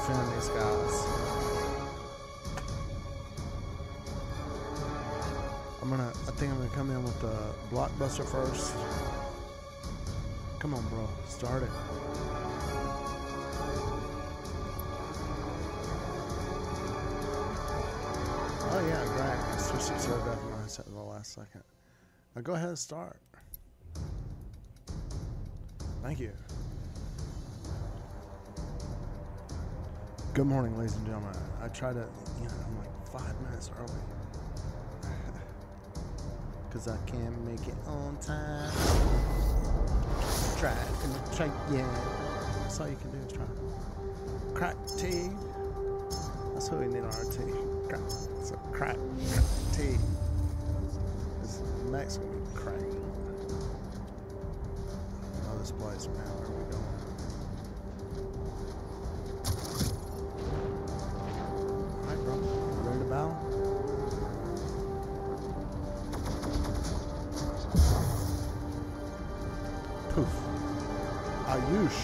defend these guys. I think I'm gonna come in with the blockbuster first. Come on, bro, start it. Oh yeah, great. I switched to serve after I set in the last second. Now go ahead and start. Thank you. Good morning, ladies and gentlemen. I try to, I'm like 5 minutes early. Because I can't make it on time. Try and try, yeah. That's all you can do is try. Crack tea. That's what we need on our tea. Crack. So crack tea. This Mexican crack. Oh, this place, man. Where are we going? Alright, bro. You ready to bow? Poof. Ayush.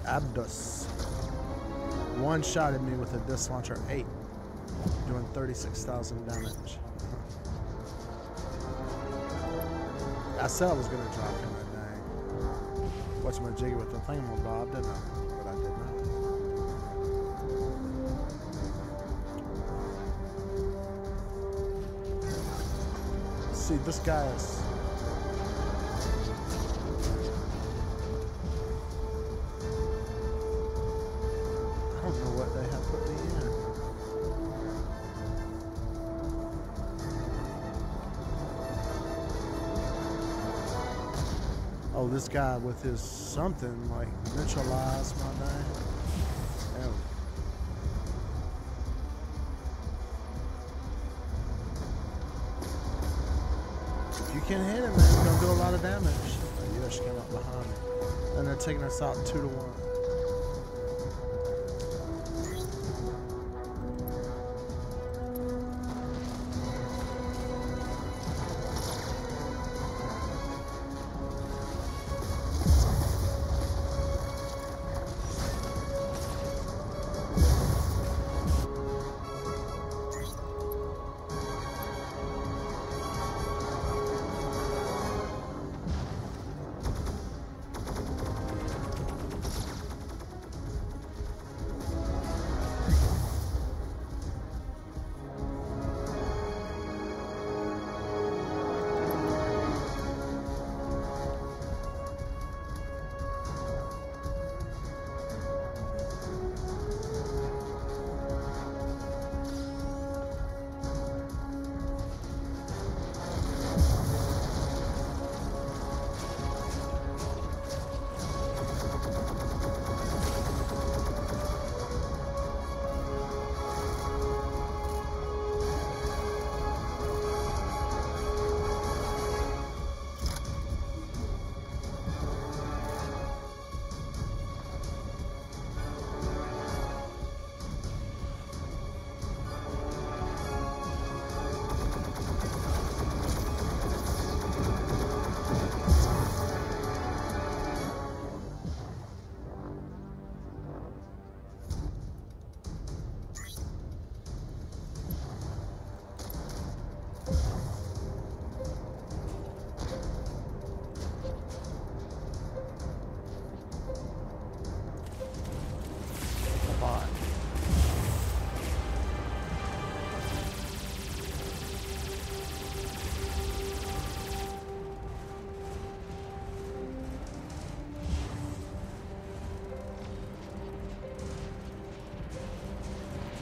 Abdus. One shot at me with a disc launcher 8, doing 36,000 damage. I said I was going to drop him that day. Watch my jiggy with the thingamabob, didn't I? But I did not. See, this guy is... I don't know what they have put me in. Oh, this guy with his something like neutralized my name. Damn. If you can hit him, man, you're gonna do a lot of damage. Oh, Yush came up behind me. And they're taking us out 2-1.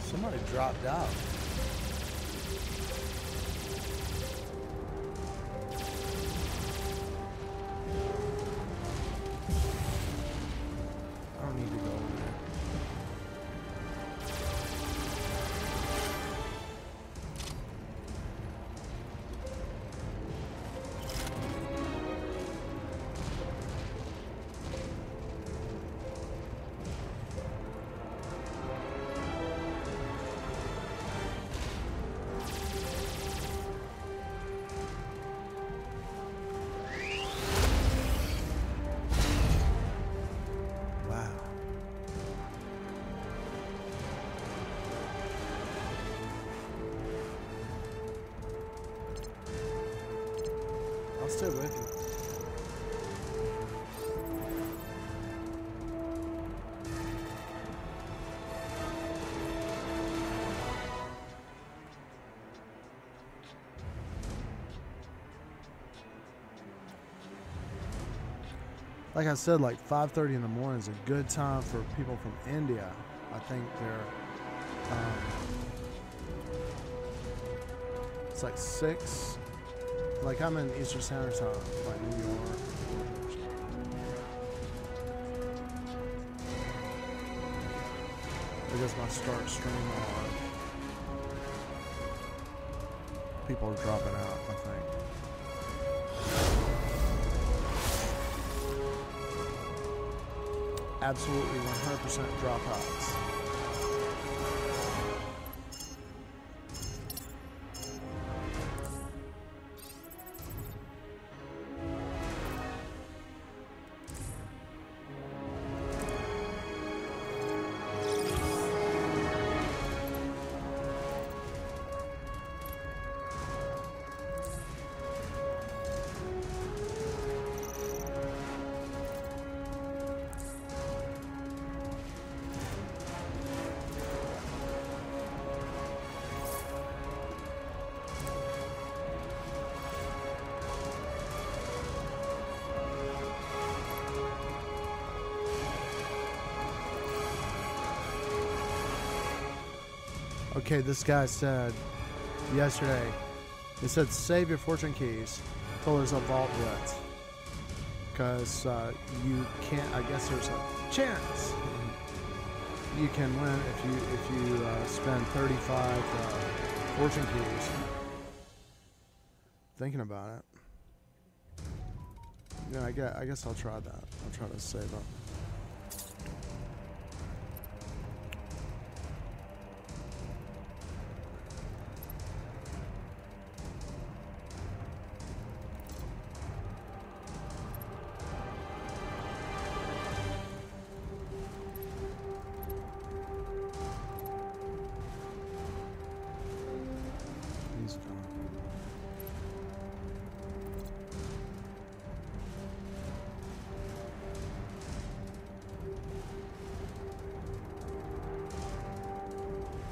Somebody dropped out. I don't need to go over there. I'll stay with you. Like I said, like 5:30 in the morning is a good time for people from India. I think they're, it's like 6. Like I'm in Eastern Standard Time, like New York. I guess my start stream on. People are dropping out, I think. Absolutely 100% dropouts. Okay, this guy said yesterday, he said save your fortune keys till there's a vault blitz. Because you can't, I guess there's a chance you can win if you spend 35 fortune keys. Thinking about it. Yeah, I guess I'll try that. I'll try to save up.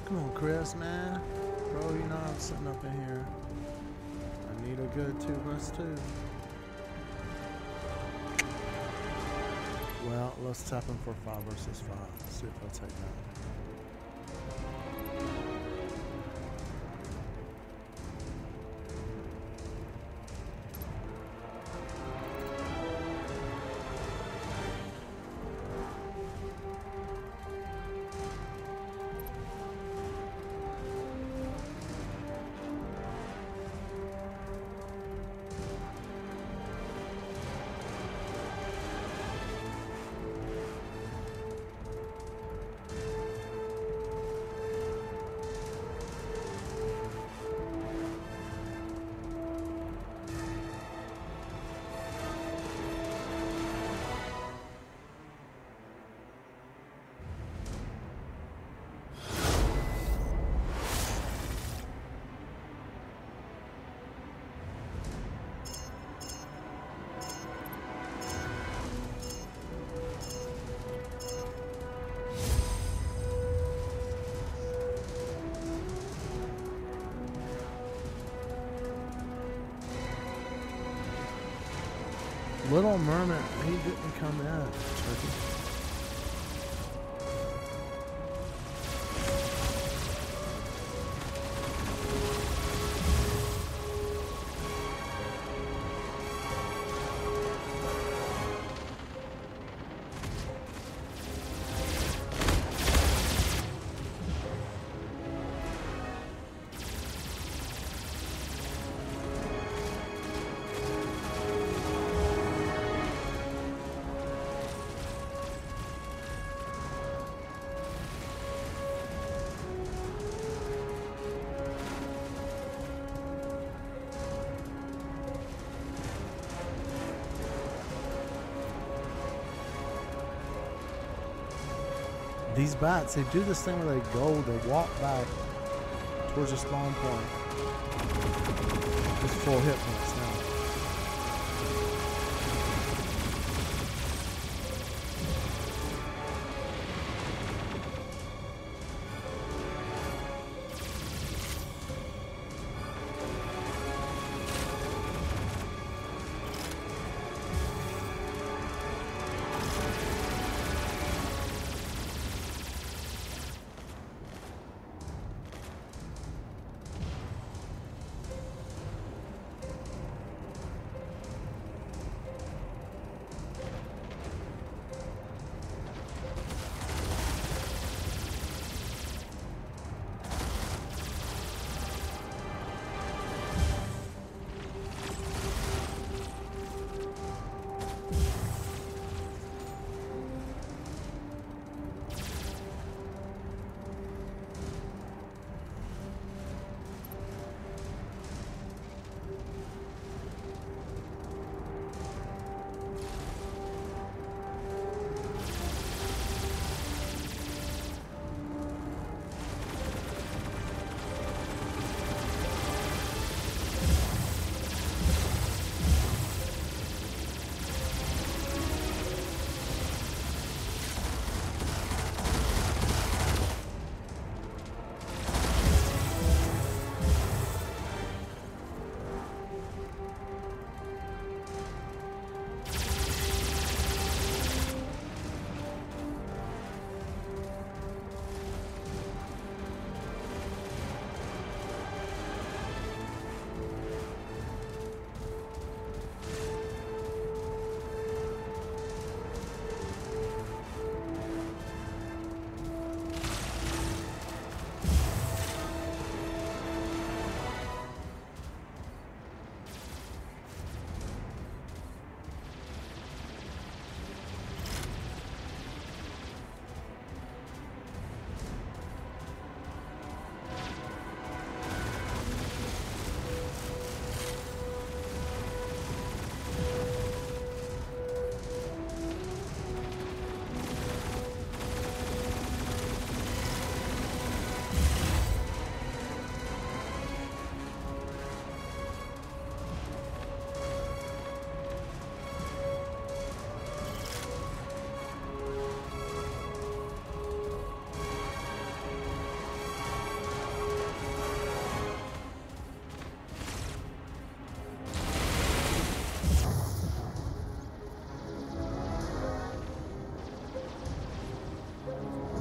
Come on, Chris, man. Bro, you know I'm sitting up in here. I need a good 2+2. Well, let's tap him for 5 versus 5. See if I'll take that. Little Mermaid, he didn't come in, Turkey. These bats, they do this thing where they go, they walk back towards the spawn point. It's full hit points now.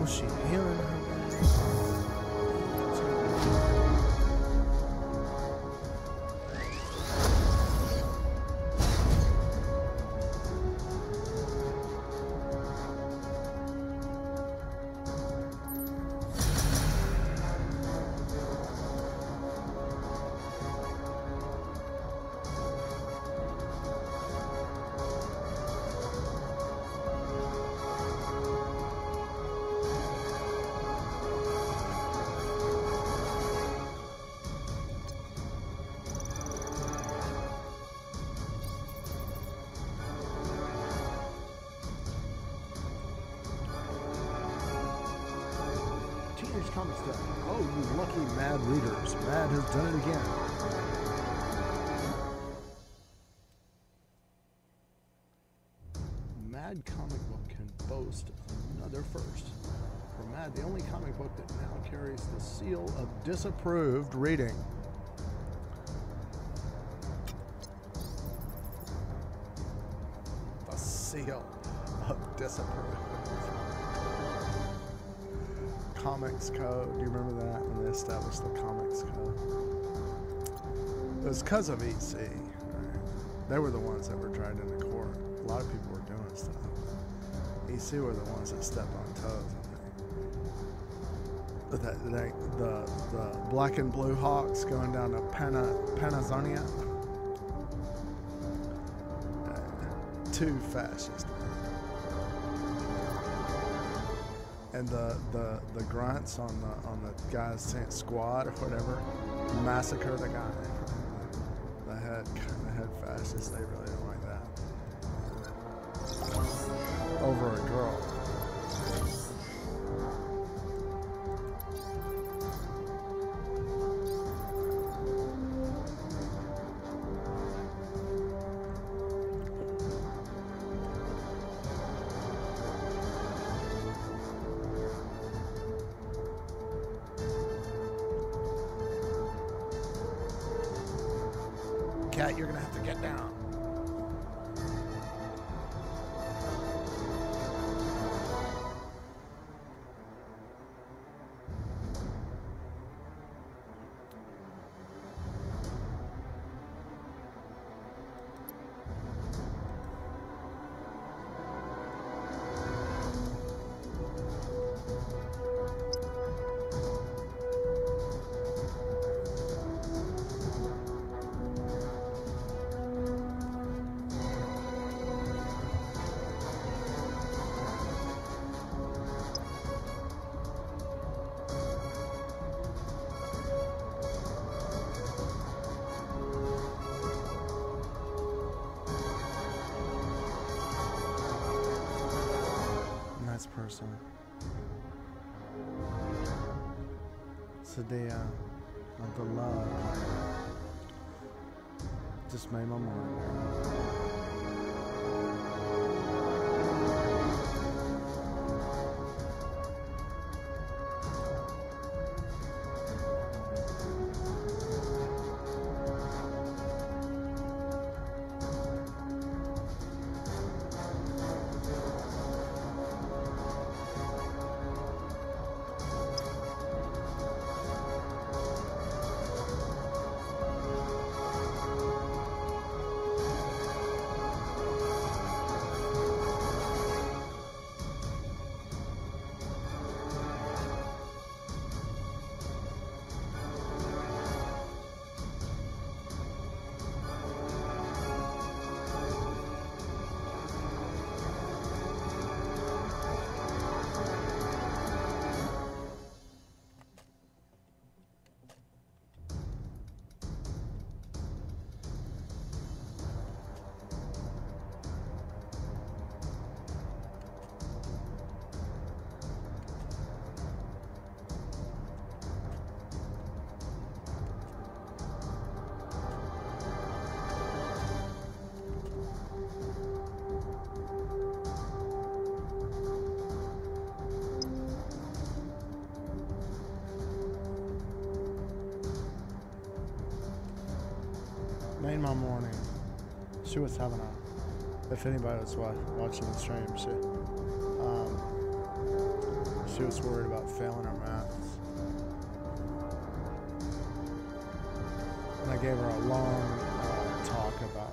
Was she healing her? Comics Day. Oh, you lucky Mad readers. Mad has done it again. Mad comic book can boast another first. For Mad, the only comic book that now carries the seal of disapproved reading. The seal of disapproved. Comics Code. Do you remember that when they established the Comics Code? It was because of EC. Right? They were the ones that were dragged into court. A lot of people were doing stuff. EC were the ones that stepped on toes. I think. The black and blue Hawks going down to Panazonia. Too fascist. And the grunts on the guy's squad or whatever massacre the guy. The head fascists, they really don't like that. Over a girl. Cat, you're gonna have to get down. Person. Sadea of the love just made my morning. Made my morning. She was having if anybody was watching the stream, She was worried about failing her maths. And I gave her a long talk about,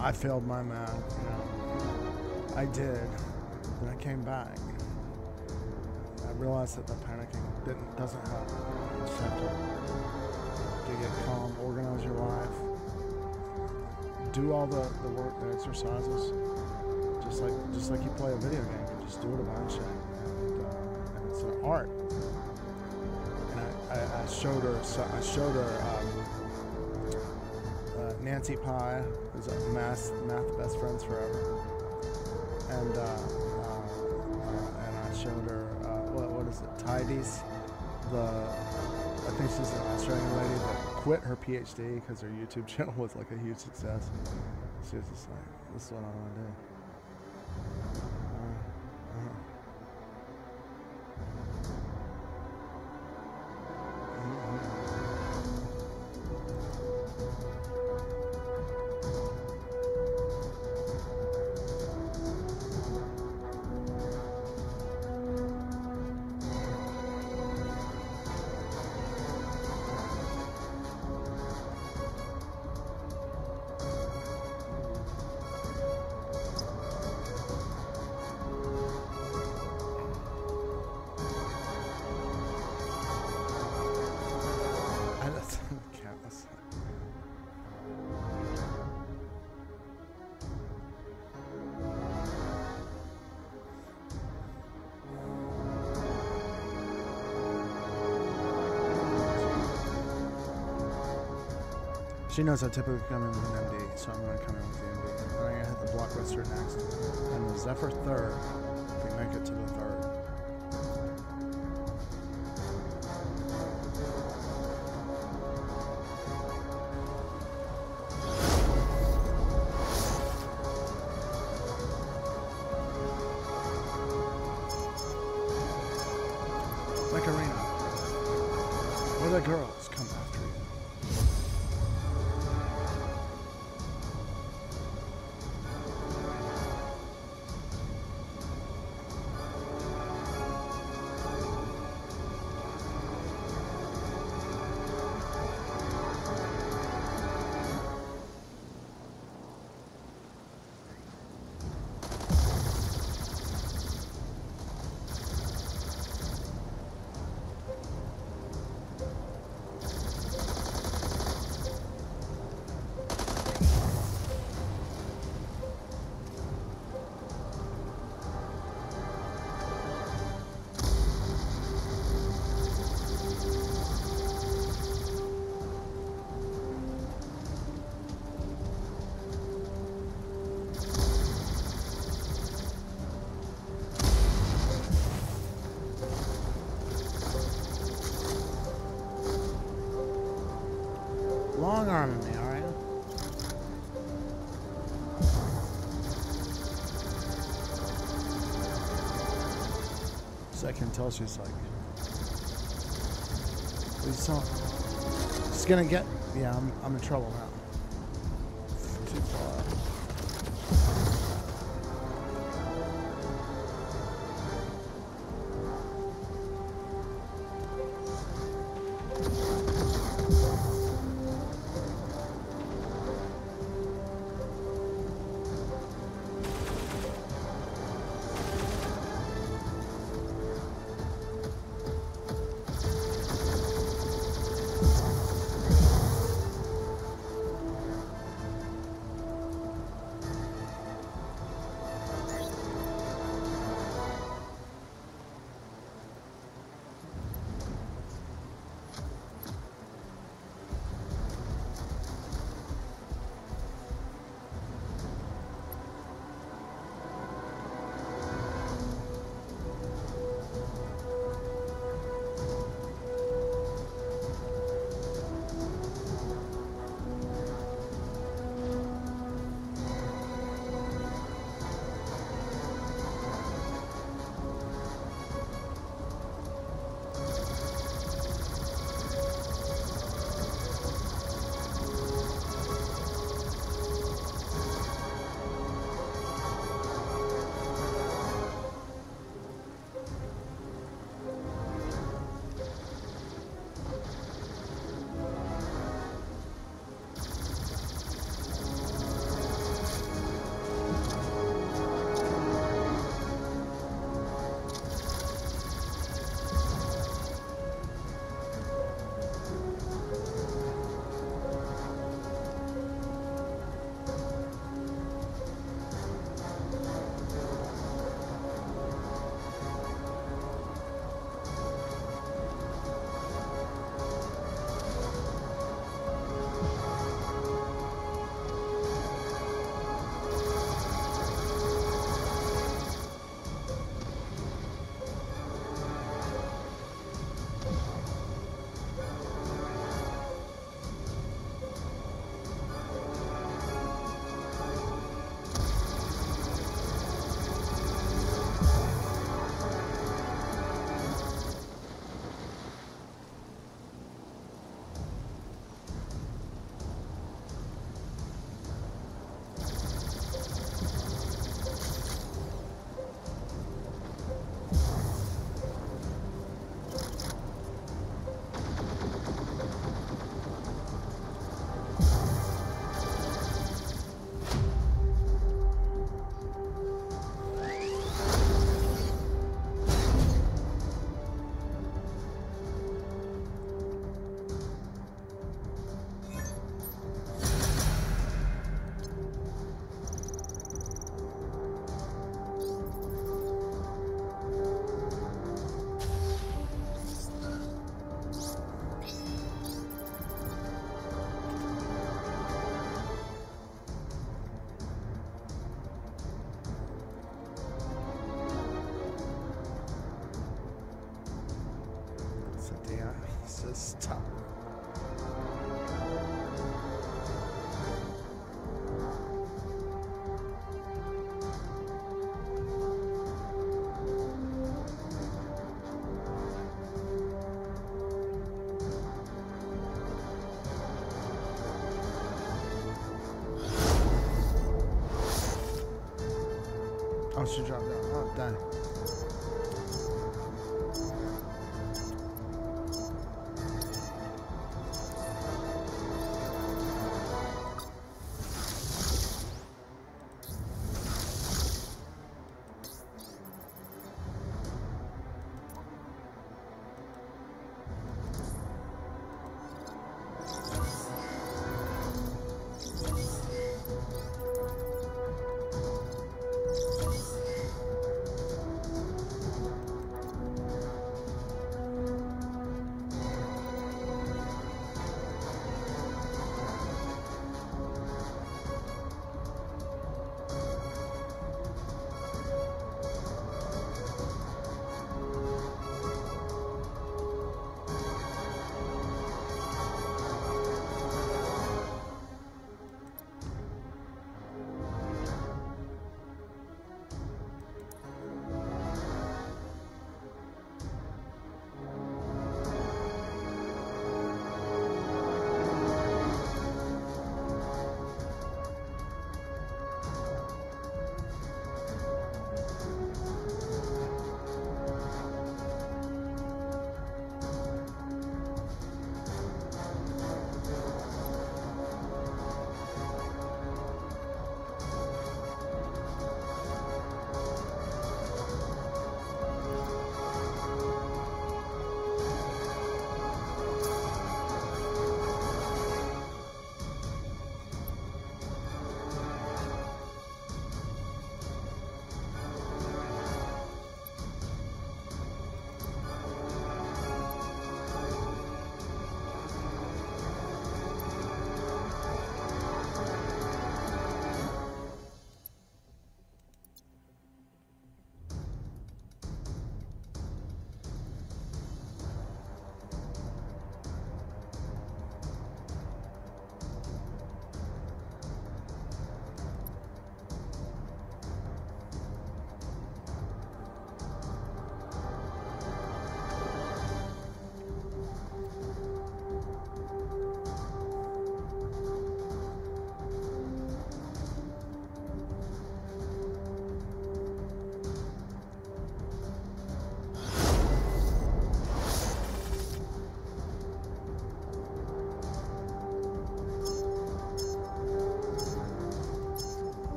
I failed my math, I did, but I came back. I realized that the panicking doesn't help. You just have to get calm, organize your life, do all the work, the exercises, just like you play a video game. You just do it a bunch, and it's an art. And I showed her Nancy Pye, who's a math best friends forever, and I showed her what is it, Tidy's, I think she's an Australian lady that quit her PhD because her YouTube channel was like a huge success. She was just like, this is what I want to do. She knows I typically come in with an MD, so I'm going to come in with the MD. And I'm going to hit the Blockbuster next. And the Zephyr 3rd, if we make it to the 3rd. Like Arena, where the girls come after you. Long arming me, alright? So I can tell she's like, she's gonna get, yeah, I'm in trouble now. Too far. this tower. Oh, she dropped down. Oh, dang.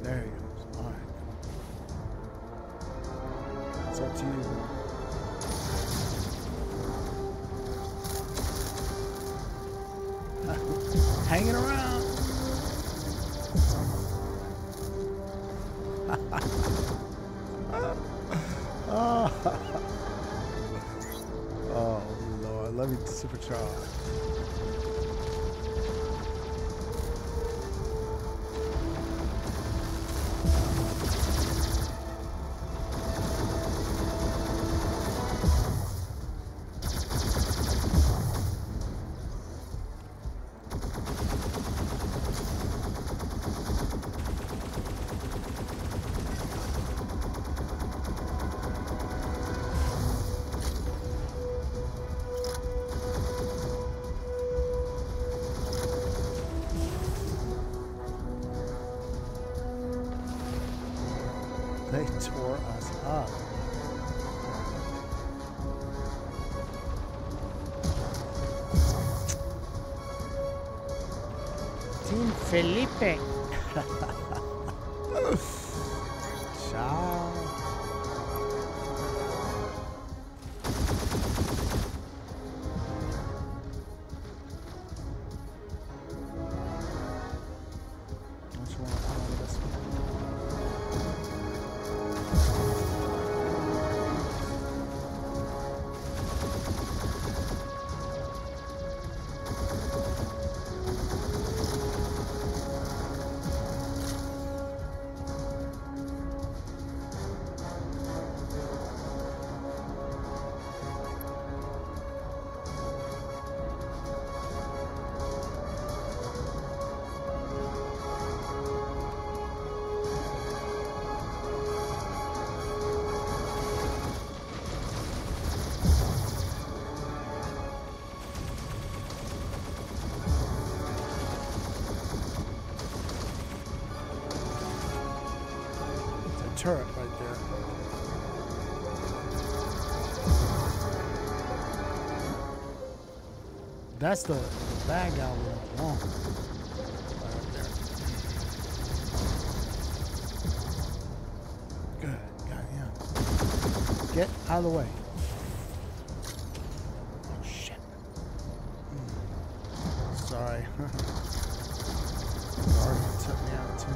There he goes. All right. It's up to you. Hanging around. Oh, Lord. Let me supercharge. They tore us up. Team Felipe. Ciao. Which one? Oh, this one. turret right there. That's the bad guy we don't want. Right there. Good. Got him. Get out of the way. Oh, shit. Sorry. Guardian took me out, too.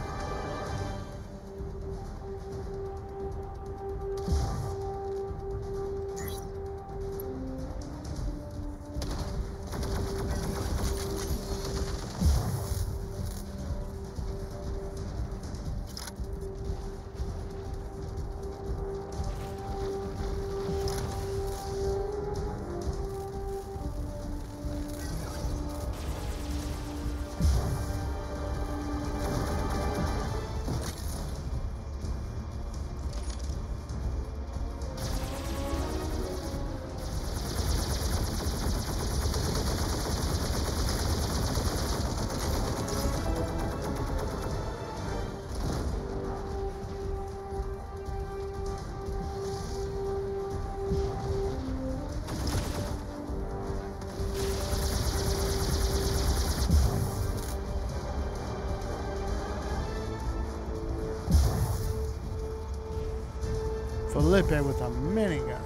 Felipe with a minigun.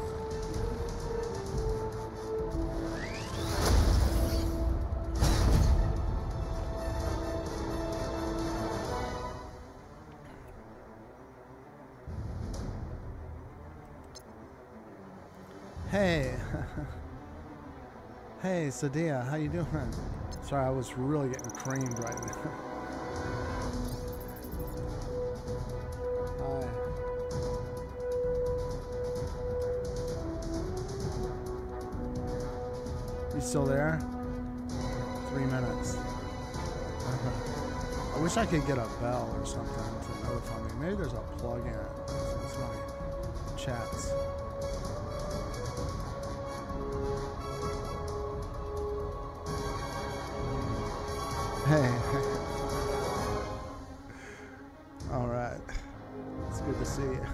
Hey. Hey, Sadia, how you doing? Sorry, I was really getting creamed right now. Hi. You still there? 3 minutes. I wish I could get a bell or something to notify me. Maybe there's a plug-in. It's my chats. Hey. All right. It's good to see you.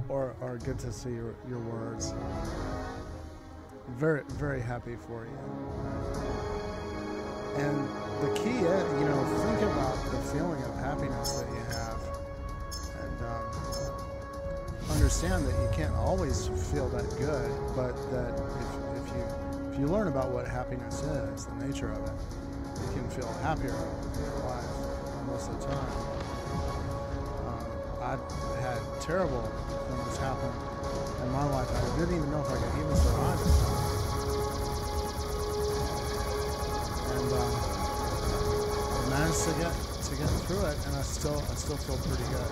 Or good to see your words. Very, very happy for you. And the key is, you know, think about the feeling of happiness that you have. And understand that you can't always feel that good, but that if you learn about what happiness is, the nature of it, you can feel happier in your life most of the time. I've had terrible things happen in my life. I didn't even know if I could even survive it. And I managed to get through it, and I still feel pretty good.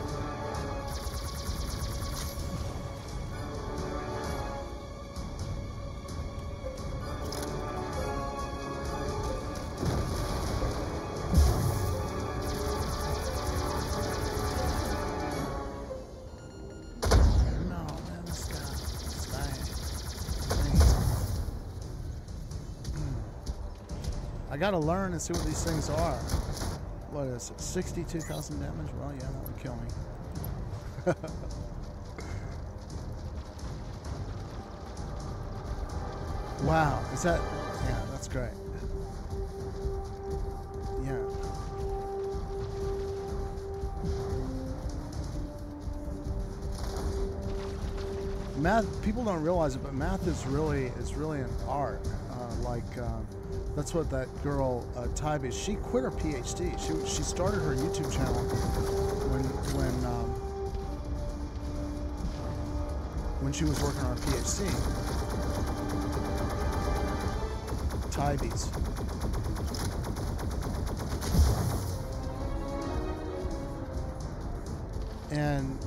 I gotta learn and see what these things are. What is it? 62,000 damage? Well, yeah, that would kill me. Wow, is that? Yeah, that's great. Yeah. Math, people don't realize it, but math is really an art. That's what that girl Tybee. She quit her PhD. She started her YouTube channel when she was working on her PhD. Tybee's. And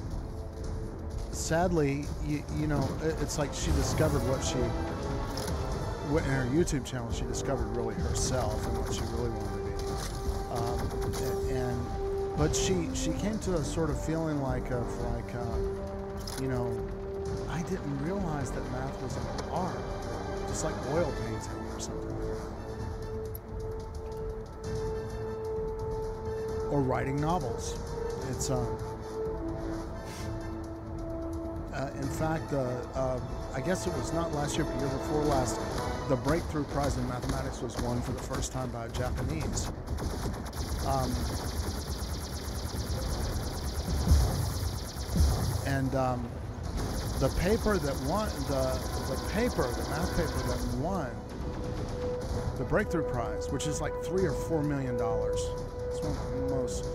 sadly, you know, it's like she discovered in her YouTube channel, she discovered really herself and what she really wanted to be. But she came to a sort of feeling you know, I didn't realize that math was an art, just like oil painting or something like that. Or writing novels. It's In fact, I guess it was not last year, but the year before last, the breakthrough prize in mathematics was won for the first time by a Japanese. The paper that won, the math paper that won the breakthrough prize, which is like $3 or $4 million. It's one of the most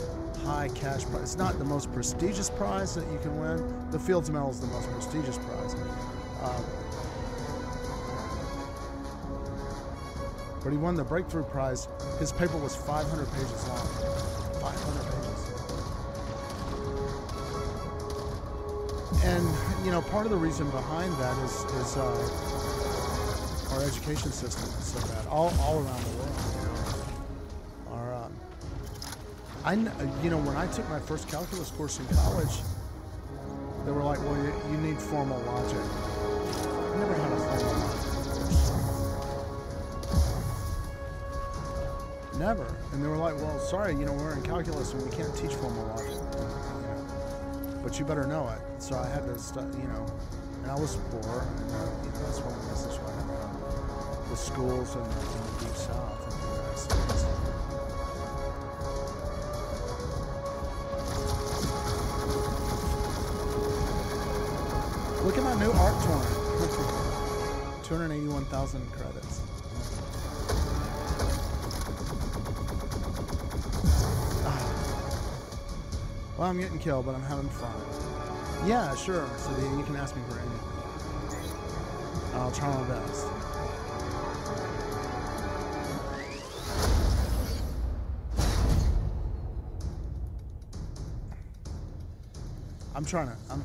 high cash prize. It's not the most prestigious prize that you can win. The Fields Medal is the most prestigious prize. But he won the breakthrough prize. His paper was 500 pages long. 500 pages. And, you know, part of the reason behind that is our education system is so bad, all around the world. You know, when I took my first calculus course in college, they were like, well, you need formal logic. I never had a formal logic course. Never. And they were like, well, sorry, you know, we're in calculus and we can't teach formal logic. You know, but you better know it. So I had to study, you know, and I was poor, and you know, that's one of the messages I had around the schools in the Deep South in the United States. Look at my new art torrent. 281,000 credits. Well, I'm getting killed, but I'm having fun. Yeah, sure. So you can ask me for anything. I'll try my best.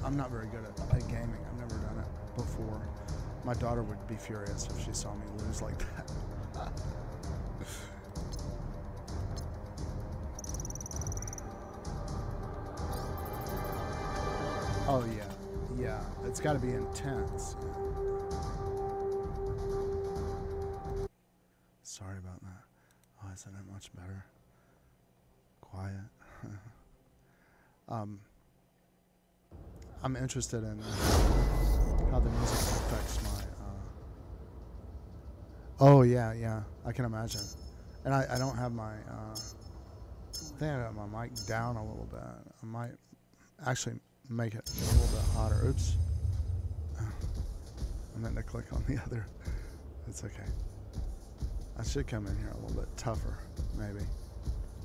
I'm not very good at gaming. I've never done it before. My daughter would be furious if she saw me lose like that. Oh yeah. It's got to be intense. Sorry about that. Oh, isn't it much better? Quiet. I'm interested in how the music affects my. Oh yeah. I can imagine. And I don't have my. I think I got my mic down a little bit. I might actually make it a little bit hotter. Oops. I meant to click on the other. It's okay. I should come in here a little bit tougher, maybe.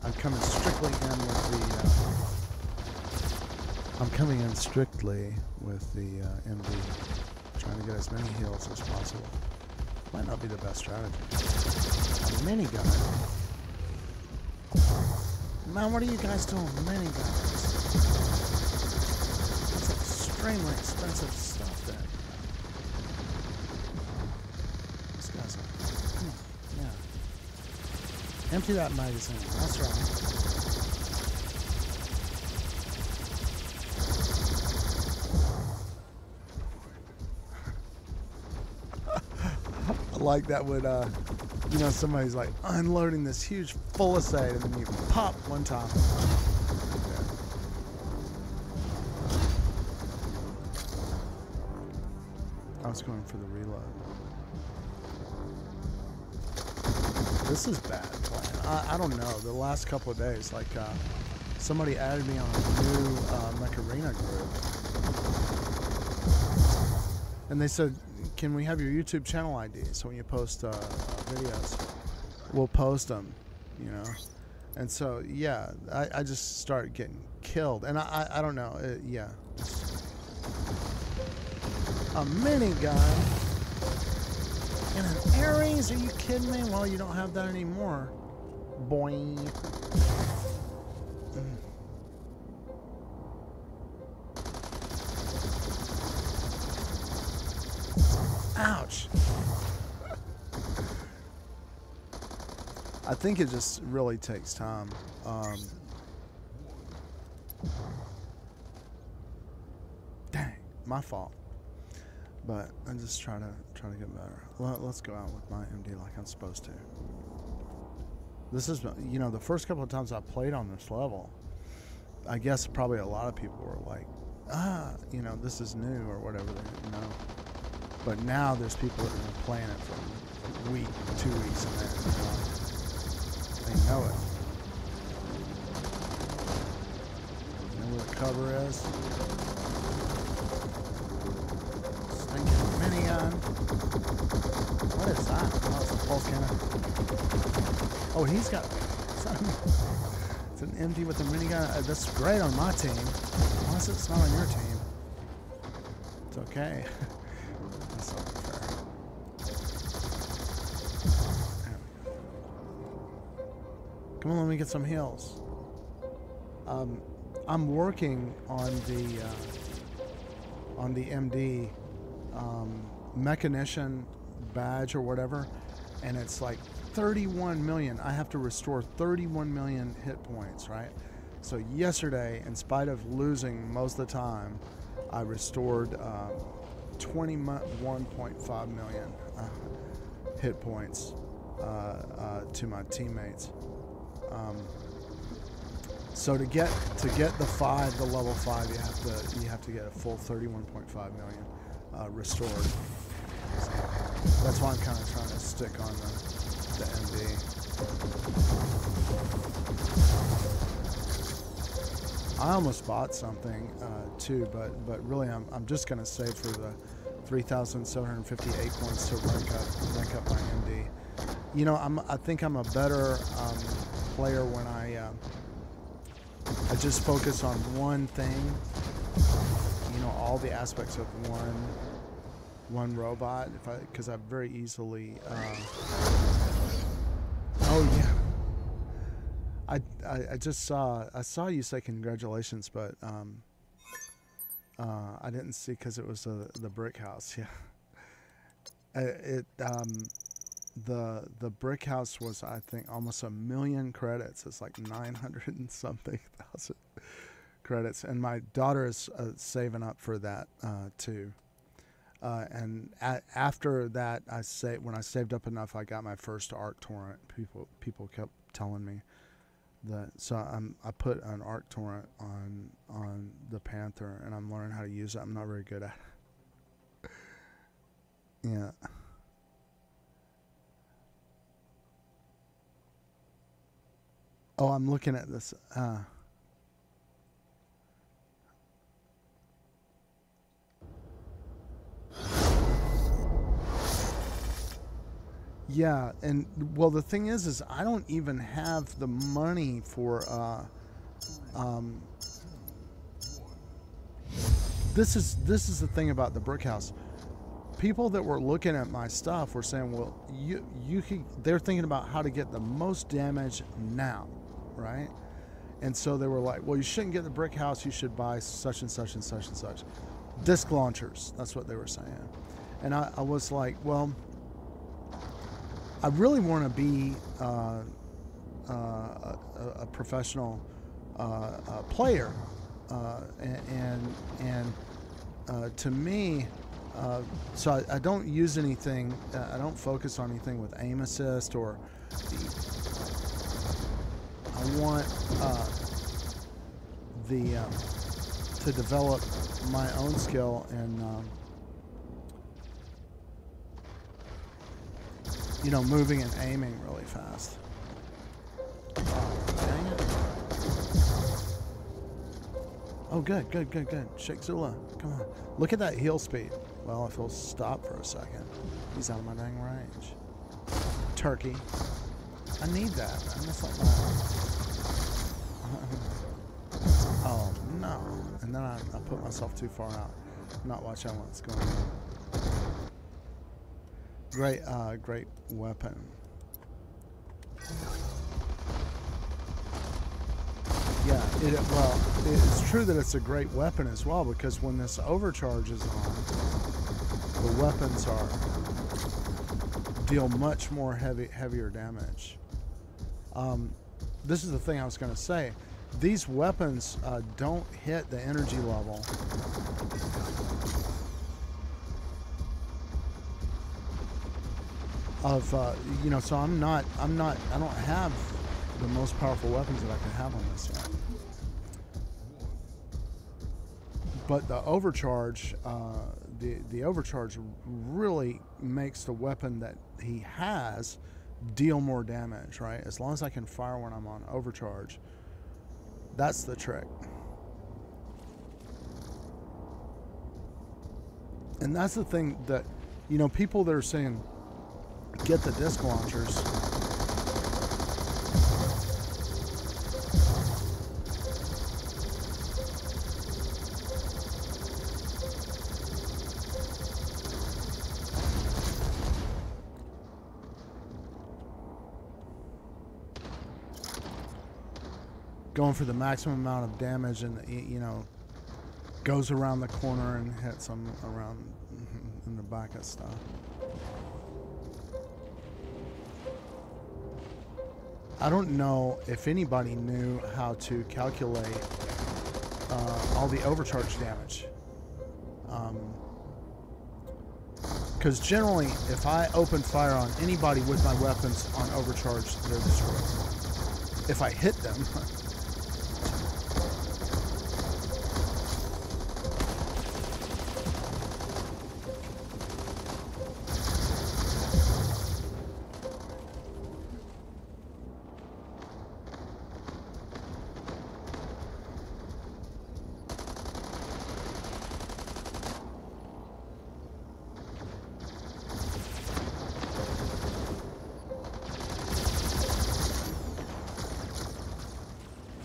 I'm coming strictly in with the. I'm coming in strictly with the MD, trying to get as many heals as possible. Might not be the best strategy. A minigun. Man, what are you guys doing? Miniguns. That's extremely expensive stuff there. This guy's like, come on, yeah. Empty that magazine. That's right. Like that would, you know, somebody's like unloading this huge full estate and then you pop one time. I was going for the reload. This is bad playing. I don't know. The last couple of days, like somebody added me on a new Macarena group. And they said, can we have your YouTube channel ID? So when you post videos, we'll post them, you know? And so, yeah, I just started getting killed. And I don't know, yeah. A minigun and an Ares? Are you kidding me? Well, you don't have that anymore. Boing. Ouch. I think it just really takes time. Dang, my fault. But I just try to get better. Let's go out with my MD like I'm supposed to. This is, you know, the first couple of times I played on this level, I guess probably a lot of people were like you know, this is new or whatever. They didn't know. But now there's people that have been playing it for a week, 2 weeks, and they know it. You know where the cover is? Stinking minigun. What is that? Oh, it's a pulse cannon. Oh, he's got... It's an MD with a minigun. That's great on my team. Unless it's not on your team. It's okay. That's not fair. Come on, let me get some heals. I'm working on the MD mechanician badge or whatever, and it's like 31 million. I have to restore 31 million hit points, right? So yesterday, in spite of losing most of the time, I restored 21.5 million hit points to my teammates. So to get the level 5, you have to get a full 31.5 million restored. So that's why I'm kind of trying to stick on the MD. I almost bought something too, but really I'm just gonna save for the 3,750 acorns to rank up my MD. You know, I think I'm a better player when I just focus on one thing. You know, all the aspects of one robot. Because I very easily. Oh yeah. I just saw you say congratulations, but I didn't see because it was the brick house. Yeah. The brick house was, I think, almost 1 million credits. It's like 900 and something thousand credits, and my daughter is saving up for that too. And after that, when I saved up enough, I got my first Arc Torrent. People kept telling me that, so I put an Arc Torrent on the Panther, and I'm learning how to use it. I'm not very good at it. Yeah. Oh, I'm looking at this. Yeah, and well, the thing is I don't even have the money for. This is the thing about the brick house. People that were looking at my stuff were saying, "Well, you could." They're thinking about how to get the most damage now, right? And so they were like, "Well, you shouldn't get the brick house. You should buy such and such and such and such disc launchers." That's what they were saying, and I was like, "Well, I really want to be a professional player, and to me." So I don't use anything. I don't focus on anything with aim assist or. I want to develop my own skill and you know, moving and aiming really fast. Dang it. Oh, good. Sheikh Zula, come on. Look at that heal speed. Well, if he'll stop for a second. He's out of my dang range. Turkey. I need that. I miss like that. Oh, no. And then I put myself too far out. I'm not watching what's going on. Great weapon. Yeah, well, it's true that it's a great weapon as well, because when this overcharge is on, the weapons deal much more heavier damage. This is the thing I was going to say. These weapons don't hit the energy level of you know. So I don't have the most powerful weapons that I can have on this yet. But the overcharge, the overcharge really makes the weapon that he has deal more damage, right? As long as I can fire when I'm on overcharge, that's the trick. And that's the thing that, you know, people that are saying, get the disc launchers. Going for the maximum amount of damage, and you know, goes around the corner and hits them around in the back of stuff. I don't know if anybody knew how to calculate all the overcharge damage. Because generally, if I open fire on anybody with my weapons on overcharge, they're destroyed. If I hit them.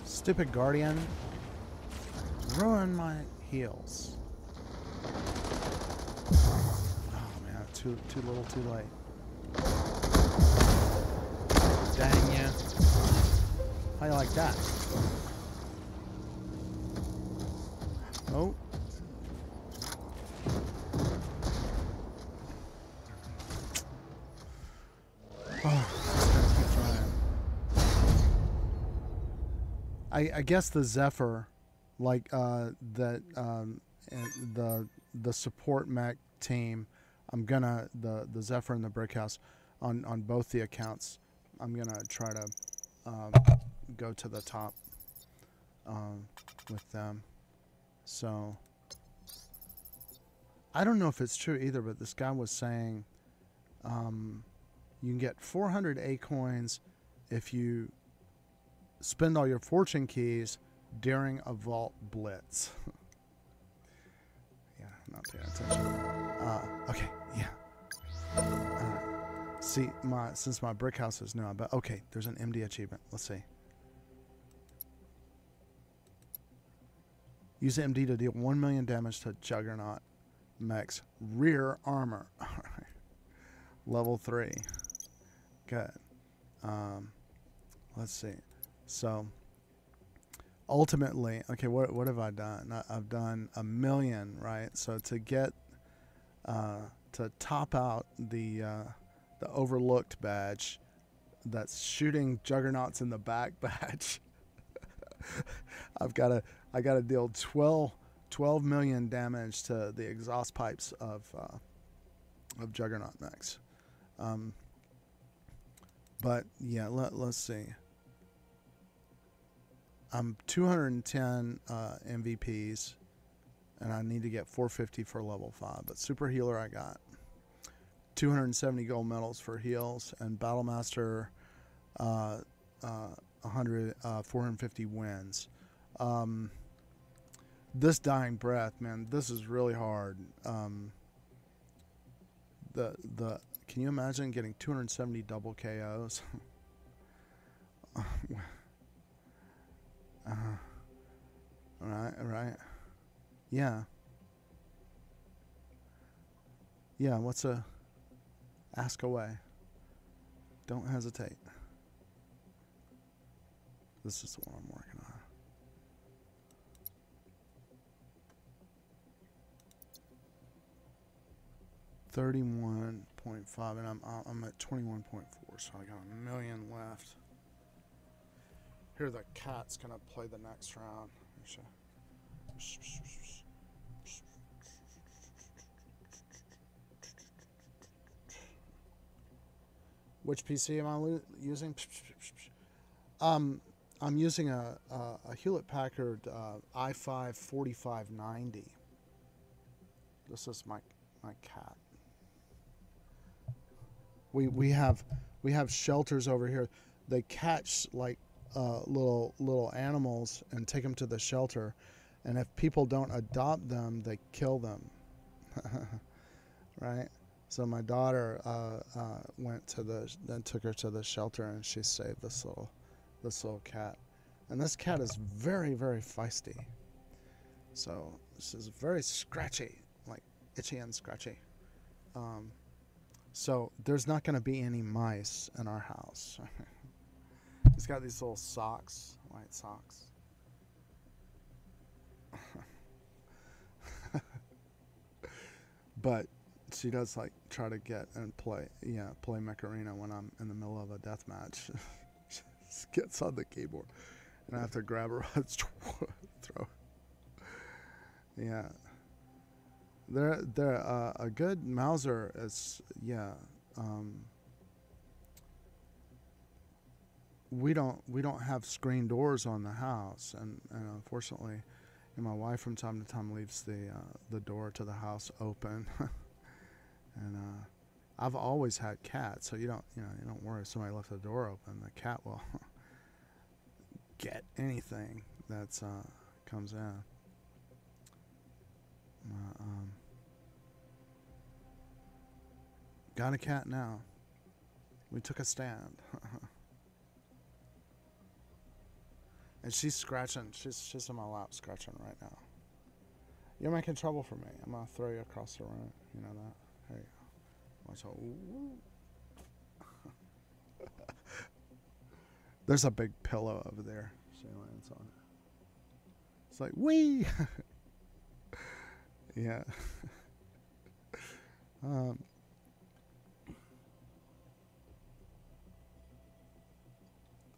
Stupid Guardian. Ruin my heals. Oh man, too little, too late. Dang ya. How you like that? Oh. I guess the Zephyr, like that, and the support mech team, I'm gonna the Zephyr and the Brickhouse on both the accounts. I'm gonna try to go to the top with them. So I don't know if it's true either, but this guy was saying you can get 400 A coins if you spend all your fortune keys during a vault blitz. Yeah, not paying attention. Okay, yeah. See, since my brick house is new, but okay, there's an MD achievement. Let's see. Use MD to deal 1 million damage to Juggernaut mech's rear armor. All right. Level 3. Good. Let's see. So ultimately, okay, what have I done? I've done 1 million, right? So to get to top out the overlooked badge, that's shooting juggernauts in the back badge. I gotta deal 12 million damage to the exhaust pipes of juggernaut mechs. But yeah, let's see. I'm 210 MVPs, and I need to get 450 for level 5. But Super Healer I got 270 gold medals for heals, and Battlemaster 450 wins. This Dying Breath, man, this is really hard. Can you imagine getting 270 double KOs? Right. Yeah. Yeah, ask away. Don't hesitate. This is the one I'm working on. $31.5, and I'm at 21.4, so I got 1 million left. Here, the cat's gonna play the next round. Which PC am I using? I'm I'm using a Hewlett Packard i5 4590. This is my cat. We have shelters over here. They catch like little animals and take them to the shelter, and if people don't adopt them, they kill them. Right? So my daughter went to then took her to the shelter, and she saved this little cat. And this cat is very, very feisty. So this is very scratchy, like itchy and scratchy. So there's not going to be any mice in our house. He's got these little socks, white socks. But she does like try to get and play Macarena when I'm in the middle of a death match. She gets on the keyboard, and I have to grab her throw. Yeah, they're a good Mauser is we don't have screen doors on the house, and unfortunately, my wife from time to time leaves the door to the house open. And I've always had cats, so you don't worry if somebody left the door open. The cat will get anything that's comes in. Got a cat now. We took a stand. And she's scratching. She's in my lap scratching right now. You're making trouble for me. I'm going to throw you across the room. You know that? There you go. Watch out. There's a big pillow over there. She lands on it. It's like, wee! Yeah.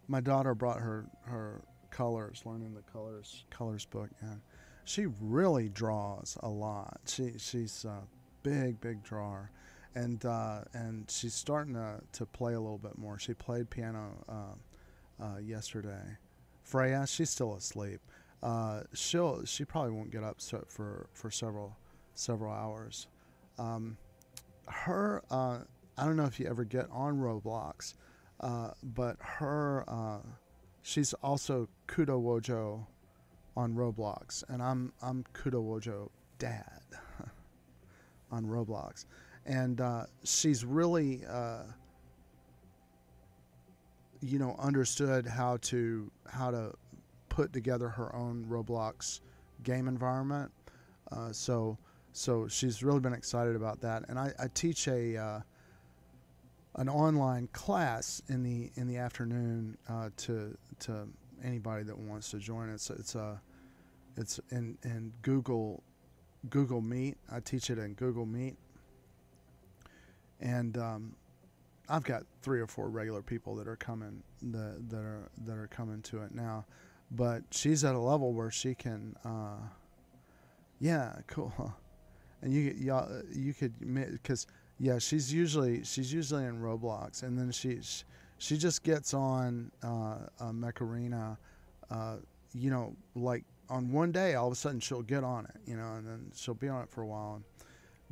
My daughter brought her colors, learning the colors book, and she really draws a lot. She's a big drawer, and she's starting to play a little bit more. She played piano yesterday. Freya, she's still asleep. She probably won't get up for several hours. I don't know if you ever get on Roblox, but she's also Kudo Wojo on Roblox, and I'm Kudo Wojo dad on Roblox, and she's really understood how to put together her own Roblox game environment. So she's really been excited about that, and I teach an online class in the afternoon to anybody that wants to join. It's in Google Meet. I teach it in Google Meet, and I've got 3 or 4 regular people that are coming that are coming to it now, but she's at a level where she can cool. And you could, because she's usually in Roblox, and then she just gets on Macarena, like on one day all of a sudden she'll get on it, and then she'll be on it for a while,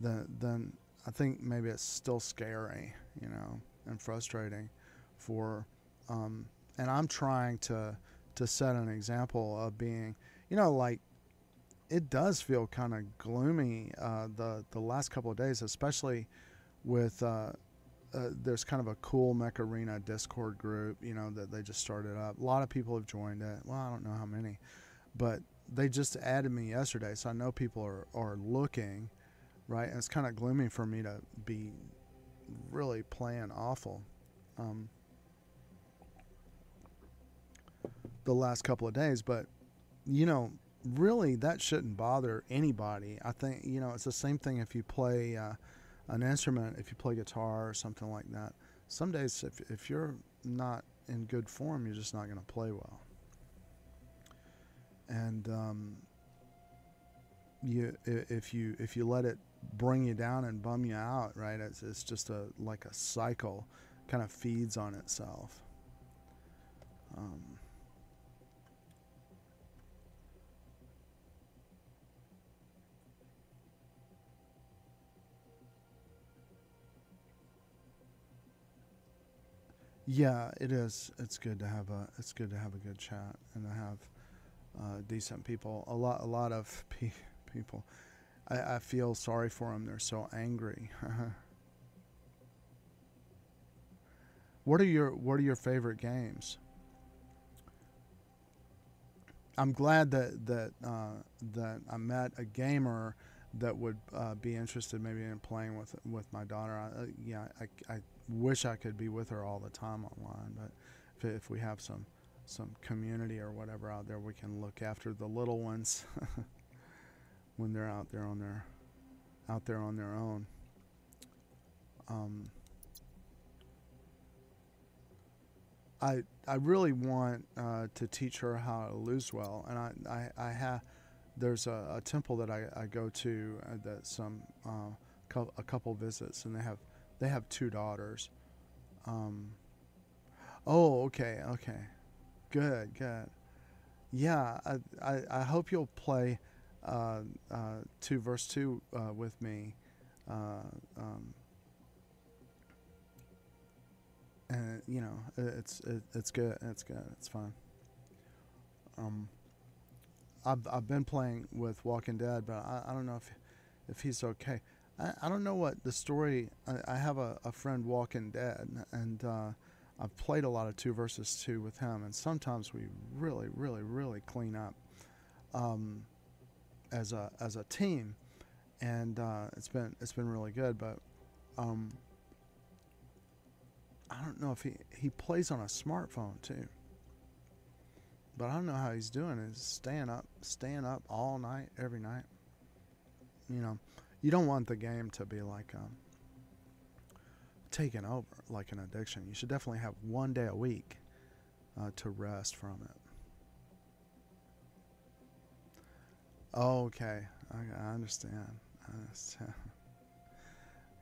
and then I think maybe it's still scary, and frustrating for, and I'm trying to set an example of being, like, it does feel kind of gloomy the last couple of days, especially with there's kind of a cool Macarena Discord group, that they just started up. A lot of people have joined it. Well, I don't know how many, but they just added me yesterday, so I know people are looking, right? And it's kind of gloomy for me to be really playing awful the last couple of days, but really that shouldn't bother anybody. I think it's the same thing if you play an instrument, if you play guitar or something like that. Some days if you're not in good form, you're just not going to play well, and if you let it bring you down and bum you out, right? It's just like a cycle, kind of feeds on itself. Yeah, it is. It's good to have a good chat and to have decent people. A lot of people. I feel sorry for them. They're so angry. What are your favorite games? I'm glad that I met a gamer that would be interested maybe in playing with my daughter. Yeah, I wish I could be with her all the time online, but if we have some community or whatever out there, we can look after the little ones when they're out there on their own. Um, I really want to teach her how to lose well, and I have there's a temple that I go to that a couple visits, and they have two daughters. Um, oh, okay, good. Yeah, I hope you'll play 2 verse 2 with me. Uh, um, and you know it's good. It's fun. Um, I've been playing with Walking Dead, but I don't know if he's okay. I don't know what the story. I have a friend Walking Dead, and I've played a lot of 2 versus 2 with him, and sometimes we really clean up as a team, and it's been really good. But um, I don't know if he plays on a smartphone too. But I don't know how he's doing. Is staying up all night, every night. You know, you don't want the game to be like taken over, like an addiction. You should definitely have 1 day a week to rest from it. Okay, I understand. I understand.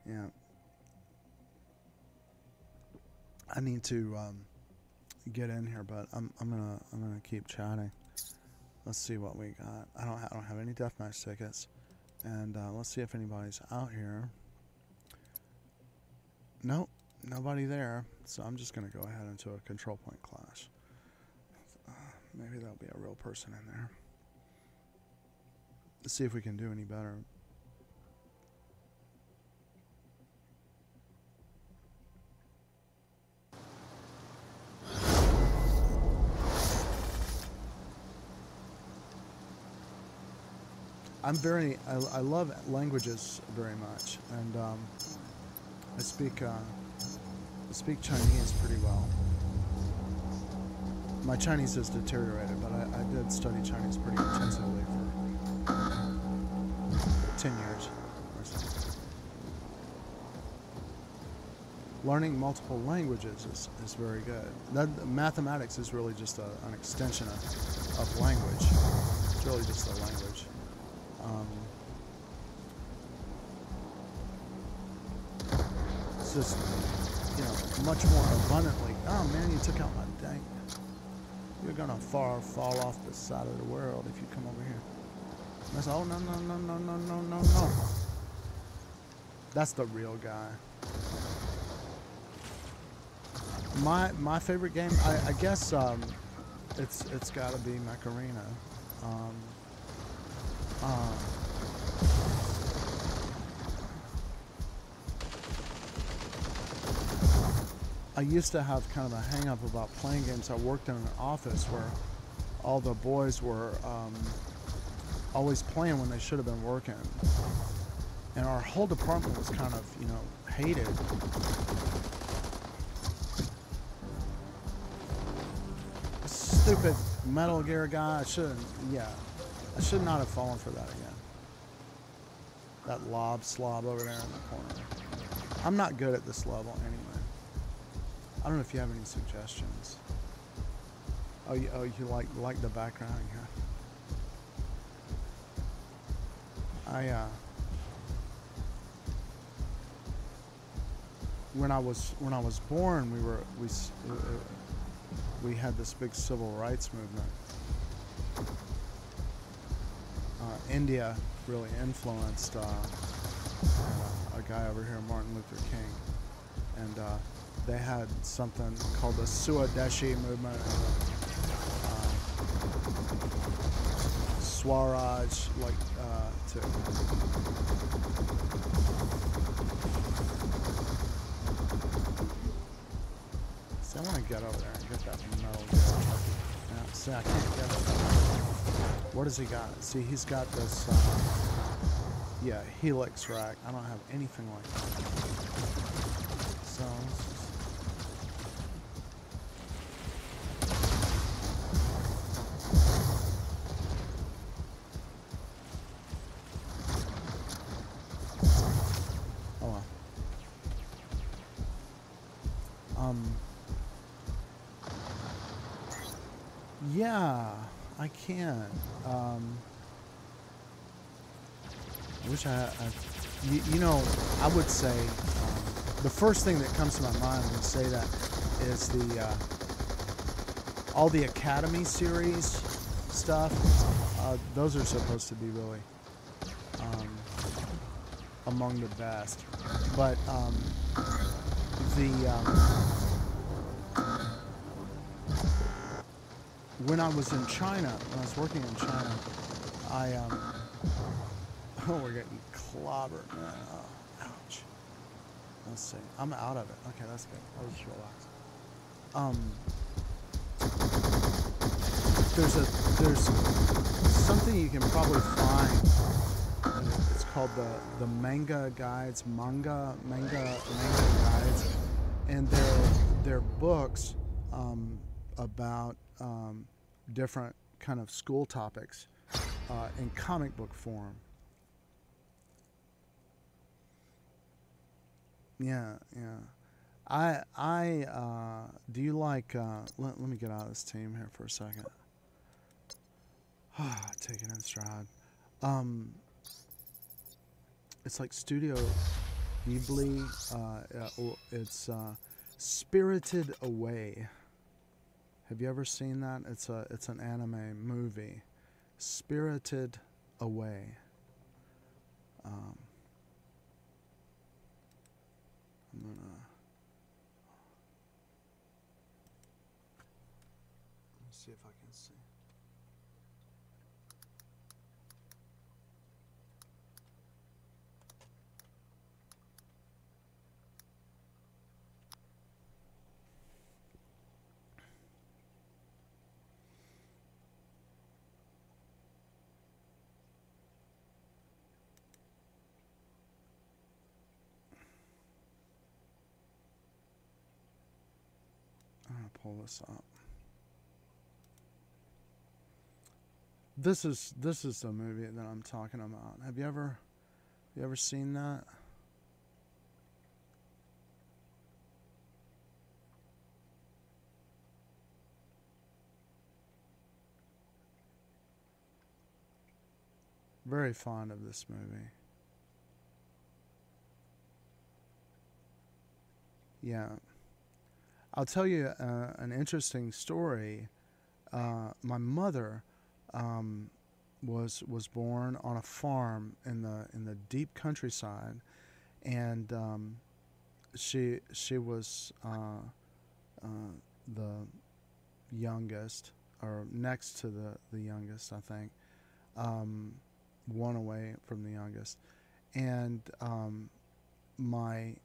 Yeah, I need to get in here, but I'm gonna keep chatting. Let's see what we got. I don't have any deathmatch tickets, and let's see if anybody's out here. Nope, nobody there. So I'm just gonna go ahead into a control point clash. Maybe there'll be a real person in there. Let's see if we can do any better. I love languages very much, and I speak Chinese pretty well. My Chinese has deteriorated, but I did study Chinese pretty intensively for 10 years or so. Learning multiple languages is very good. Mathematics is really just an extension of language. It's really just a language. It's just, you know, much more abundantly. Oh man, you took out my dang. You're gonna fall off the side of the world if you come over here. That's oh no. That's the real guy. My favorite game, I guess it's got to be Macarena. I used to have kind of a hang up about playing games. I worked in an office where all the boys were always playing when they should have been working. And our whole department was kind of, you know, hated. Stupid Metal Gear guy. I should not have fallen for that again. That lob slob over there in the corner. I'm not good at this level anyway. I don't know if you have any suggestions. Oh, you like the background, yeah. When I was born, we had this big civil rights movement. India really influenced a guy over here, Martin Luther King, and they had something called the Swadeshi movement, Swaraj, like to. See, I want to get over there and get that metal. Yeah, see, I can't get it. What does he got? See, he's got this. Yeah, Helix rack. I don't have anything like that. So. Oh well. Yeah, I can. I wish you know, I would say the first thing that comes to my mind when you say that is all the Academy series stuff. Those are supposed to be really among the best. But when I was in China, when I was working in China, oh, we're getting clobbered. Oh, ouch. Let's see. I'm out of it. Okay, that's good. I'll just relax. There's something you can probably find. It's called the manga guides, manga guides, and they're books about different kind of school topics in comic book form. Yeah. Do you like? Let me get out of this team here for a second. Take it in stride. It's like Studio Ghibli. It's Spirited Away. Have you ever seen that? It's an anime movie. Spirited Away. I'm gonna see if I can see. I'm gonna pull this up. This is the movie that I'm talking about. Have you ever seen that? Very fond of this movie. Yeah. I'll tell you an interesting story. My mother was born on a farm in the deep countryside, and she was the youngest, or next to the youngest, I think, one away from the youngest, and my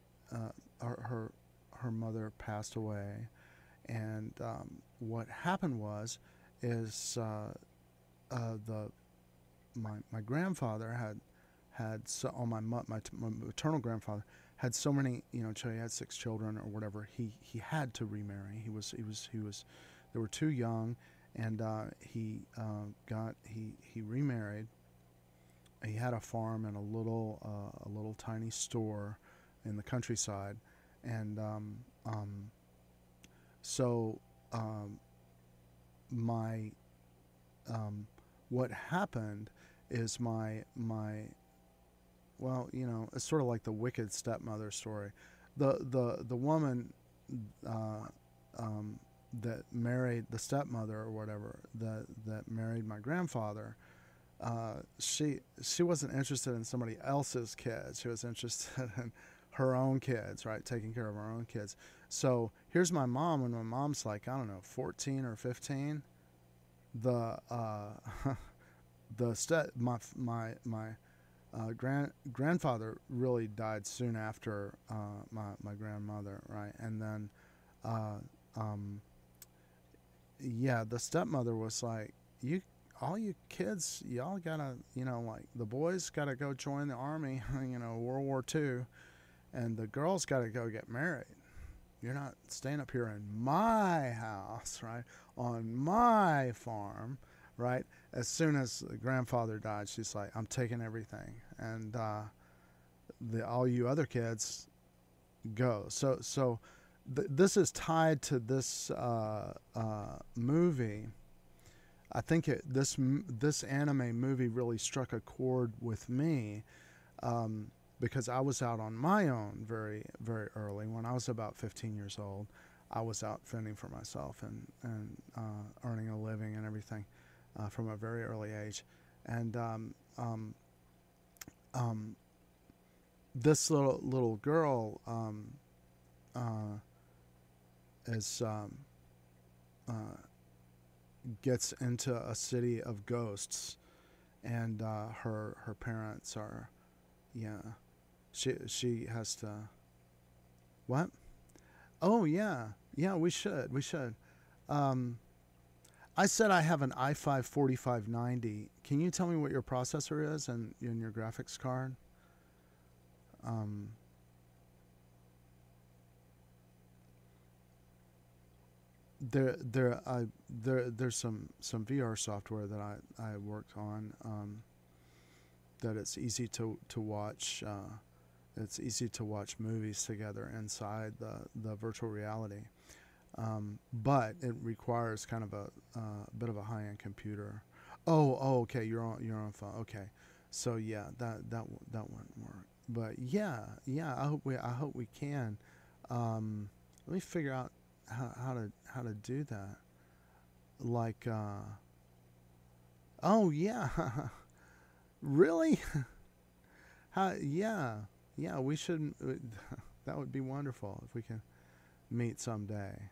her mother passed away, and what happened is my grandfather had so on my maternal grandfather had so many, you know, he had 6 children or whatever. He had to remarry. He was they were too young, and he remarried. He had a farm and a little tiny store in the countryside, and so my what happened is my well, you know, it's sort of like the wicked stepmother story. The woman that married the stepmother or whatever, that married my grandfather, she wasn't interested in somebody else's kids. She was interested in her own kids, right? Taking care of her own kids. So here's my mom when my mom's like, I don't know, 14 or 15. The grandfather really died soon after my grandmother, right? And then uh, um, yeah, the stepmother was like, you all you kids, y'all gotta, like the boys gotta go join the army, World War II, and the girls gotta go get married. You're not staying up here in my house, right? On my farm, right? As soon as the grandfather died, she's like, I'm taking everything. And all you other kids go. So this is tied to this movie. I think this anime movie really struck a chord with me, because I was out on my own very, very early. When I was about 15 years old, I was out fending for myself and earning a living and everything from a very early age. And this little girl is gets into a city of ghosts, and her parents are, yeah, she has to, what? Oh yeah, we should. I said I have an i5 4590. Can you tell me what your processor is and your graphics card? There's some VR software that I worked on, that it's easy to watch. It's easy to watch movies together inside the virtual reality, but it requires kind of a bit of a high-end computer. Oh, okay. You're on phone. Okay, so yeah, that wouldn't work. But yeah. I hope we can. Let me figure out how to do that. Like, oh yeah, really? Yeah. We should. That would be wonderful if we can meet someday,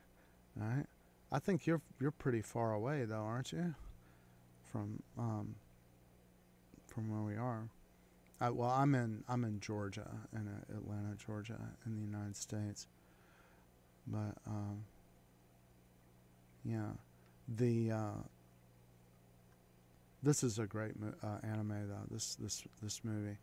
right? I think you're pretty far away though, aren't you? From where we are. Well, I'm in Georgia, in Atlanta, Georgia, in the United States. But yeah, the this is a great anime though. This movie,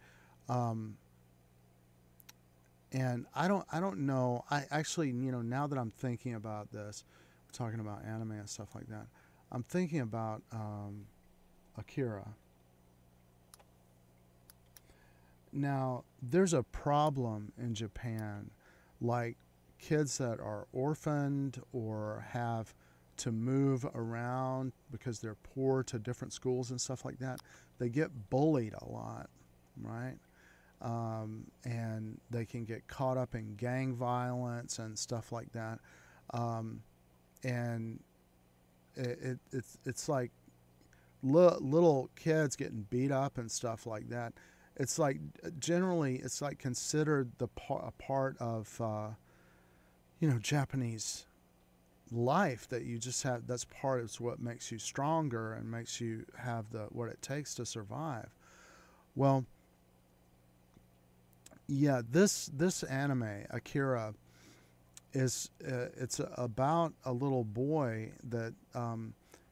and I don't know. I actually, now that I'm thinking about this, we're talking about anime and stuff like that. I'm thinking about Akira. Now, there's a problem in Japan, like kids that are orphaned or have to move around because they're poor to different schools and stuff like that. They get bullied a lot, right? And they can get caught up in gang violence and stuff like that. And it's like little kids getting beat up and stuff like that. It's like generally it's like considered a part of Japanese life that you just have. That's part of what makes you stronger and makes you have what it takes to survive. Well, yeah, this anime Akira is it's about a little boy that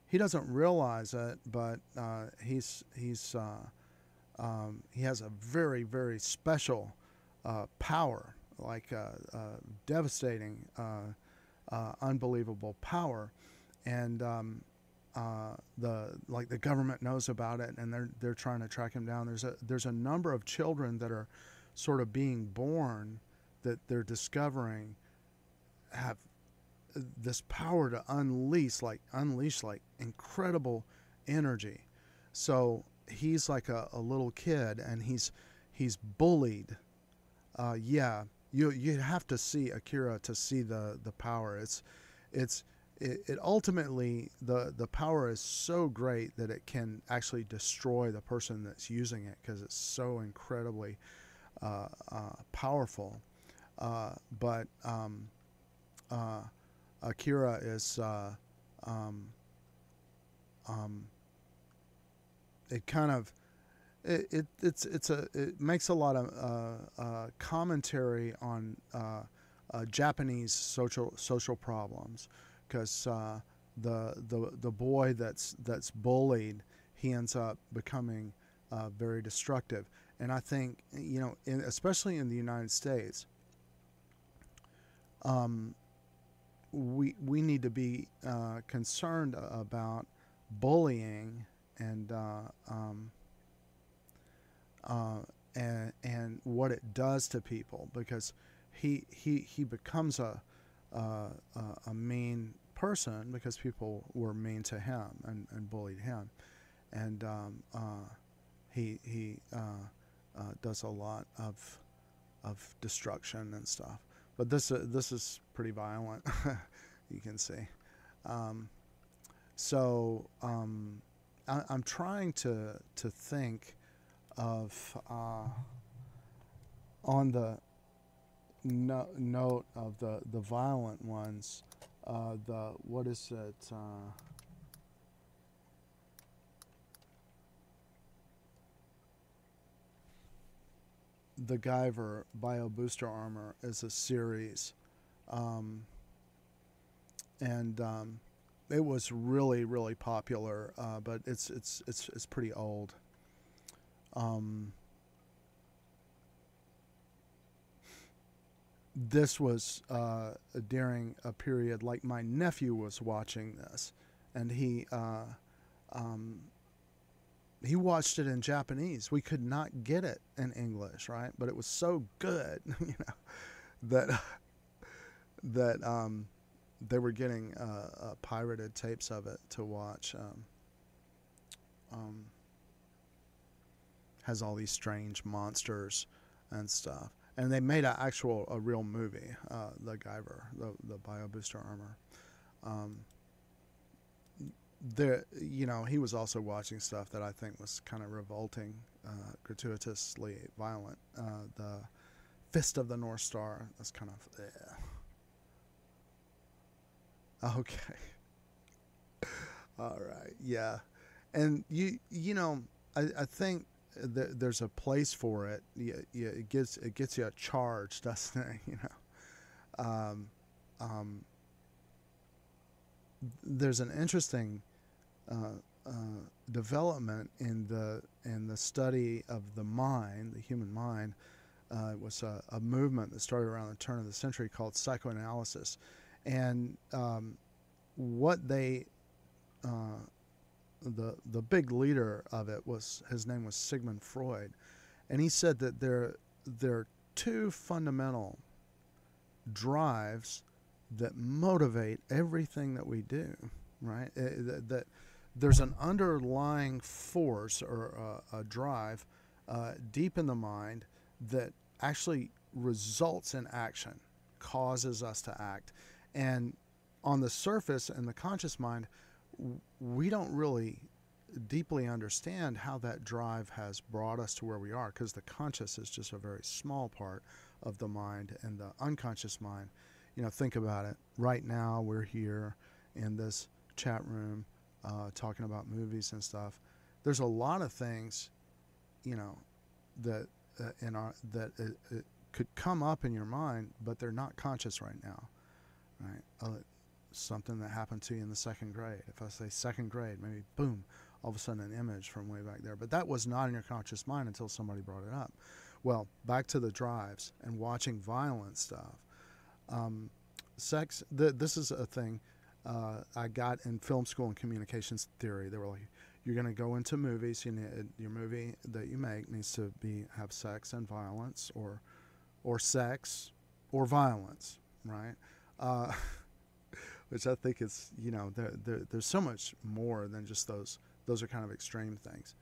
he doesn't realize it, but he has a very, very special power, like devastating, unbelievable power, and the government knows about it, and they're trying to track him down. There's a number of children that are sort of being born that they're discovering have this power to unleash incredible energy. So he's like a little kid, and he's bullied. Yeah, you have to see Akira to see the power. It ultimately the power is so great that it can actually destroy the person that's using it because it's so incredibly powerful. but uh, Akira is um, um, it kind of it makes a lot of commentary on Japanese social problems, because the boy that's bullied, he ends up becoming very destructive. And I think, especially in the United States, um, we need to be concerned about bullying and uh, and what it does to people, because he becomes a mean person because people were mean to him and bullied him, and he does a lot of destruction and stuff. But this is pretty violent, you can see. Um, I'm trying to think of on the note of the violent ones. The what is it? The Guyver Bio Booster Armor is a series, um, and it was really popular, but it's pretty old. Um, this was during a period, like my nephew was watching this, and um, he watched it in Japanese. We could not get it in English, right? But it was so good, that that they were getting pirated tapes of it to watch. Um, has all these strange monsters and stuff, and they made a real movie, the Guyver, the Bio Booster Armor. Um, he was also watching stuff that I think was kind of revolting, gratuitously violent. The Fist of the North Star. That's kind of okay. All right, yeah, and I think there's a place for it. It gets you a charge, doesn't it? Um, um, there's an interesting uh, uh, development in the study of the mind, the human mind. It was a movement that started around the turn of the century called psychoanalysis, and what they the big leader of it his name was Sigmund Freud, and he said that there are two fundamental drives that motivate everything that we do, right? That there's an underlying force or a drive deep in the mind that actually results in action, causes us to act. And on the surface, in the conscious mind, we don't really deeply understand how that drive has brought us to where we are, because the conscious is just a very small part of the mind, and the unconscious mind, think about it. Right now we're here in this chat room talking about movies and stuff. There's a lot of things that it could come up in your mind, but they're not conscious right now, right? Something that happened to you in the second grade. If I say second grade, maybe boom, all of a sudden an image from way back there. But that was not in your conscious mind until somebody brought it up. Well, back to the drives and watching violent stuff. Sex, this is a thing I got in film school and communications theory. They were like, you're going to go into movies, your movie that you make needs to have sex and violence, or sex or violence, right? Which I think is, there's so much more than just those. Those are kind of extreme things.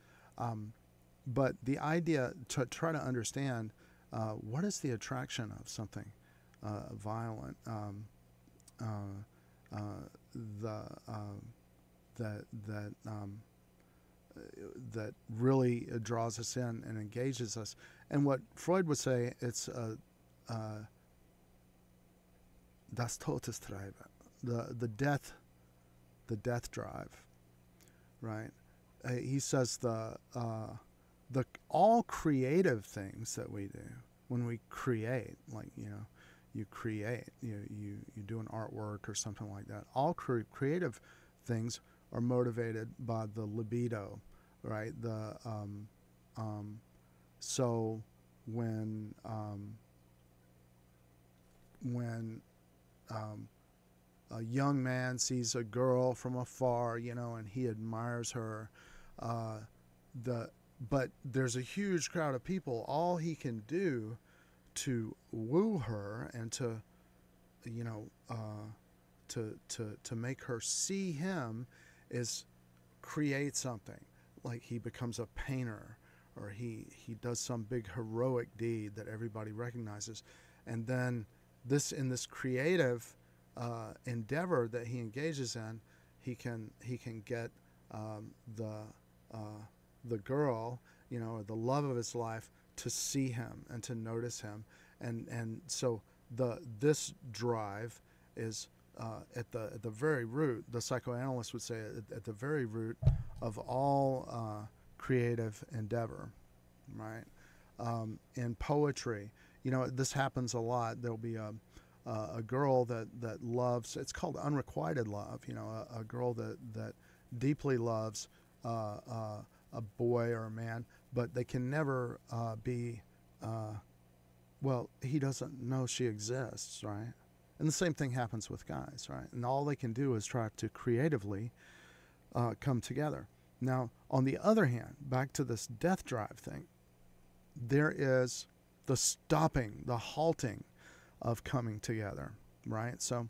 But the idea to try to understand what is the attraction of something violent, that really draws us in and engages us. And what Freud would say, it's das Todestreiben, the death drive, right? He says the all creative things that we do when we create, like, you know, you create, you do an artwork or something like that. All creative things are motivated by the libido, right? So when a young man sees a girl from afar, you know, and he admires her, but there's a huge crowd of people. All he can do to woo her and to, you know, to make her see him is create something. Like he becomes a painter, or he does some big heroic deed that everybody recognizes, and then in this creative endeavor that he engages in, he can get the girl, you know, or the love of his life, to see him and to notice him, and so this drive is at the very root. The psychoanalyst would say at the very root of all creative endeavor, right? In poetry, you know, this happens a lot. There'll be a girl that loves. It's called unrequited love. You know, a girl that deeply loves a boy or a man, but they can never be. Well, he doesn't know she exists, right? And the same thing happens with guys, right? And all they can do is try to creatively come together. Now, on the other hand, back to this death drive thing, there is the stopping, the halting of coming together, right? So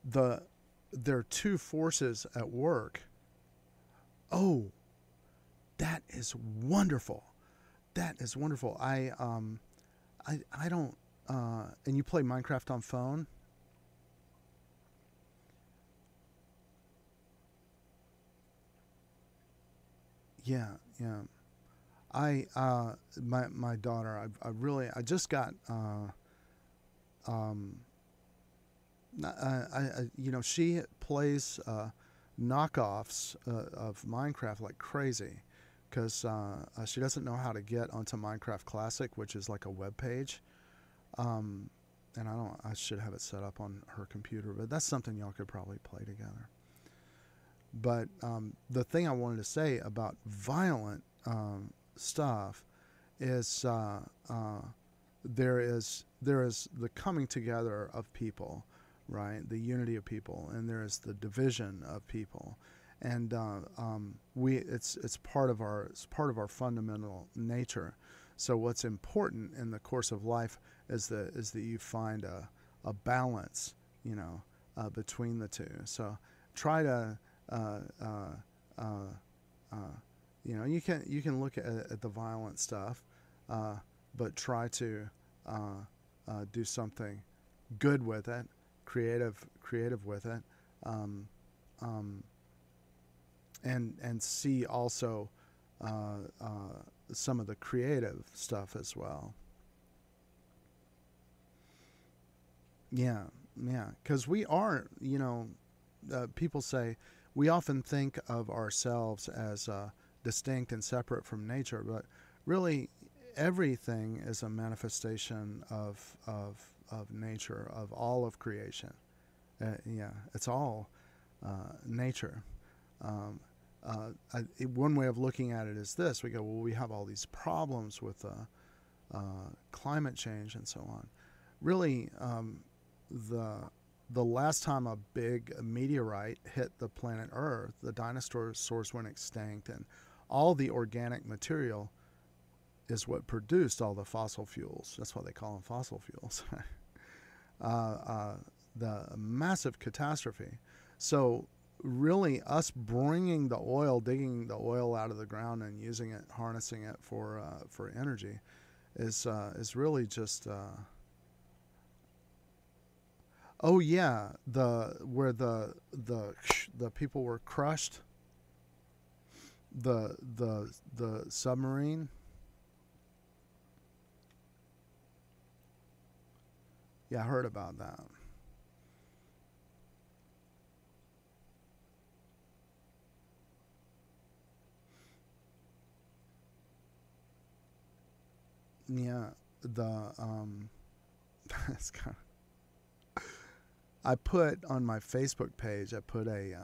there are two forces at work. Oh, that is wonderful. That is wonderful. I don't. And you play Minecraft on phone? Yeah, yeah. My daughter. I just got. You know, she plays knockoffs of Minecraft like crazy, because she doesn't know how to get onto Minecraft Classic, which is like a web page. And I should have it set up on her computer, but that's something y'all could probably play together. But the thing I wanted to say about violent stuff is there is the coming together of people, right? The unity of people, and there is the division of people, and it's part of our fundamental nature. So what's important in the course of life is that you find a balance, you know, between the two. So try to you know, you can look at the violent stuff, but try to do something good with it, creative with it, and see also some of the creative stuff as well. Yeah, yeah, because we are, you know, people say we often think of ourselves as distinct and separate from nature, but really everything is a manifestation of nature, of all of creation. Yeah, it's all nature. One way of looking at it is this: we go, well, we have all these problems with climate change and so on. Really, the last time a big meteorite hit the planet Earth, the dinosaurs went extinct, and all the organic material is what produced all the fossil fuels. That's why they call them fossil fuels. The massive catastrophe. So really, us bringing the oil, digging the oil out of the ground and using it, harnessing it for energy, is really just. Oh yeah, where the people were crushed. The submarine. Yeah, I heard about that. Yeah, the it's kind of, I put on my Facebook page. I put a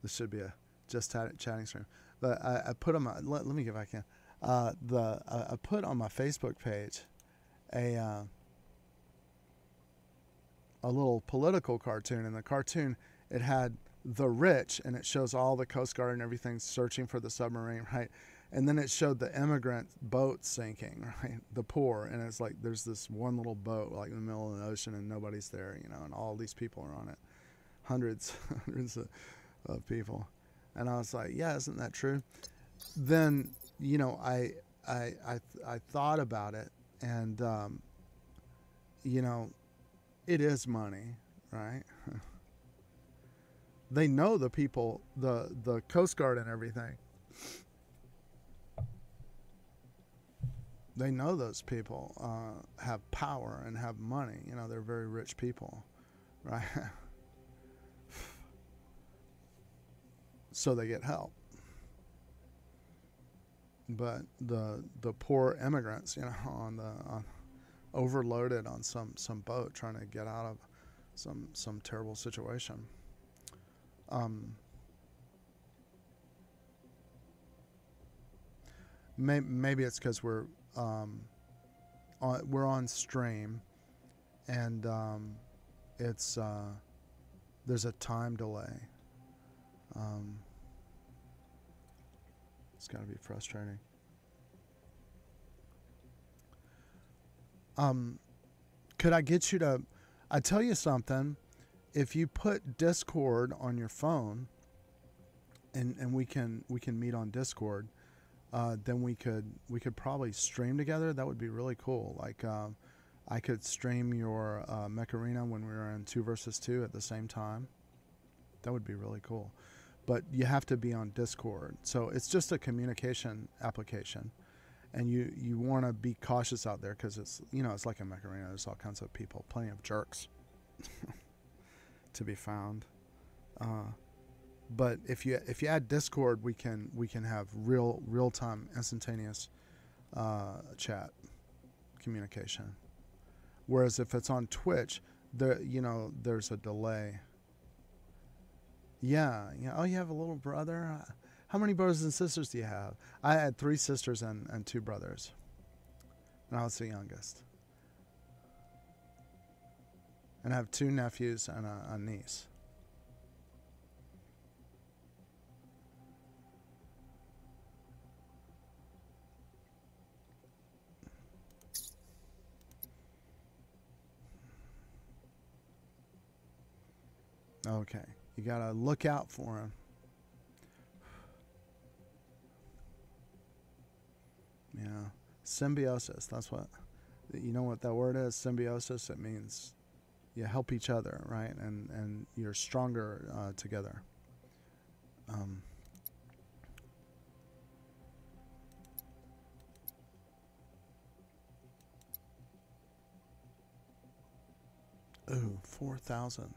this should be a just chatting stream, but I put on my let me get back in. I put on my Facebook page a a little political cartoon, and the cartoon, it had the rich, and it shows all the Coast Guard and everything searching for the submarine, right? And then it showed the immigrant boat sinking, right? The poor, and it's like there's this one little boat like in the middle of the ocean, and nobody's there, and all these people are on it, hundreds, hundreds of people, and I was like, yeah, isn't that true? Then I thought about it, and you know, it is money, right? They know the people, the Coast Guard and everything. They know those people have power and have money. They're very rich people, right? So they get help. But the poor immigrants, on overloaded on some boat trying to get out of some terrible situation. Maybe it's because we're on stream, and it's there's a time delay. It's got to be frustrating. Could I get you to? I tell you something. If you put Discord on your phone, and we can meet on Discord, then we could probably stream together. That would be really cool. Like I could stream your Mech Arena when we were in 2 versus 2 at the same time. That would be really cool. But you have to be on Discord. So it's just a communication application. And you want to be cautious out there because it's it's like a Mech Arena. There's all kinds of people, plenty of jerks to be found. But if you add Discord, we can have real time instantaneous chat communication. Whereas if it's on Twitch, there's a delay. Yeah. Oh, you have a little brother. How many brothers and sisters do you have? I had 3 sisters and 2 brothers, and I was the youngest. And I have 2 nephews and a niece. Okay, you gotta look out for him. Yeah, symbiosis. That's what what that word is. Symbiosis. It means you help each other, right? And you're stronger together. Ooh, 4,000.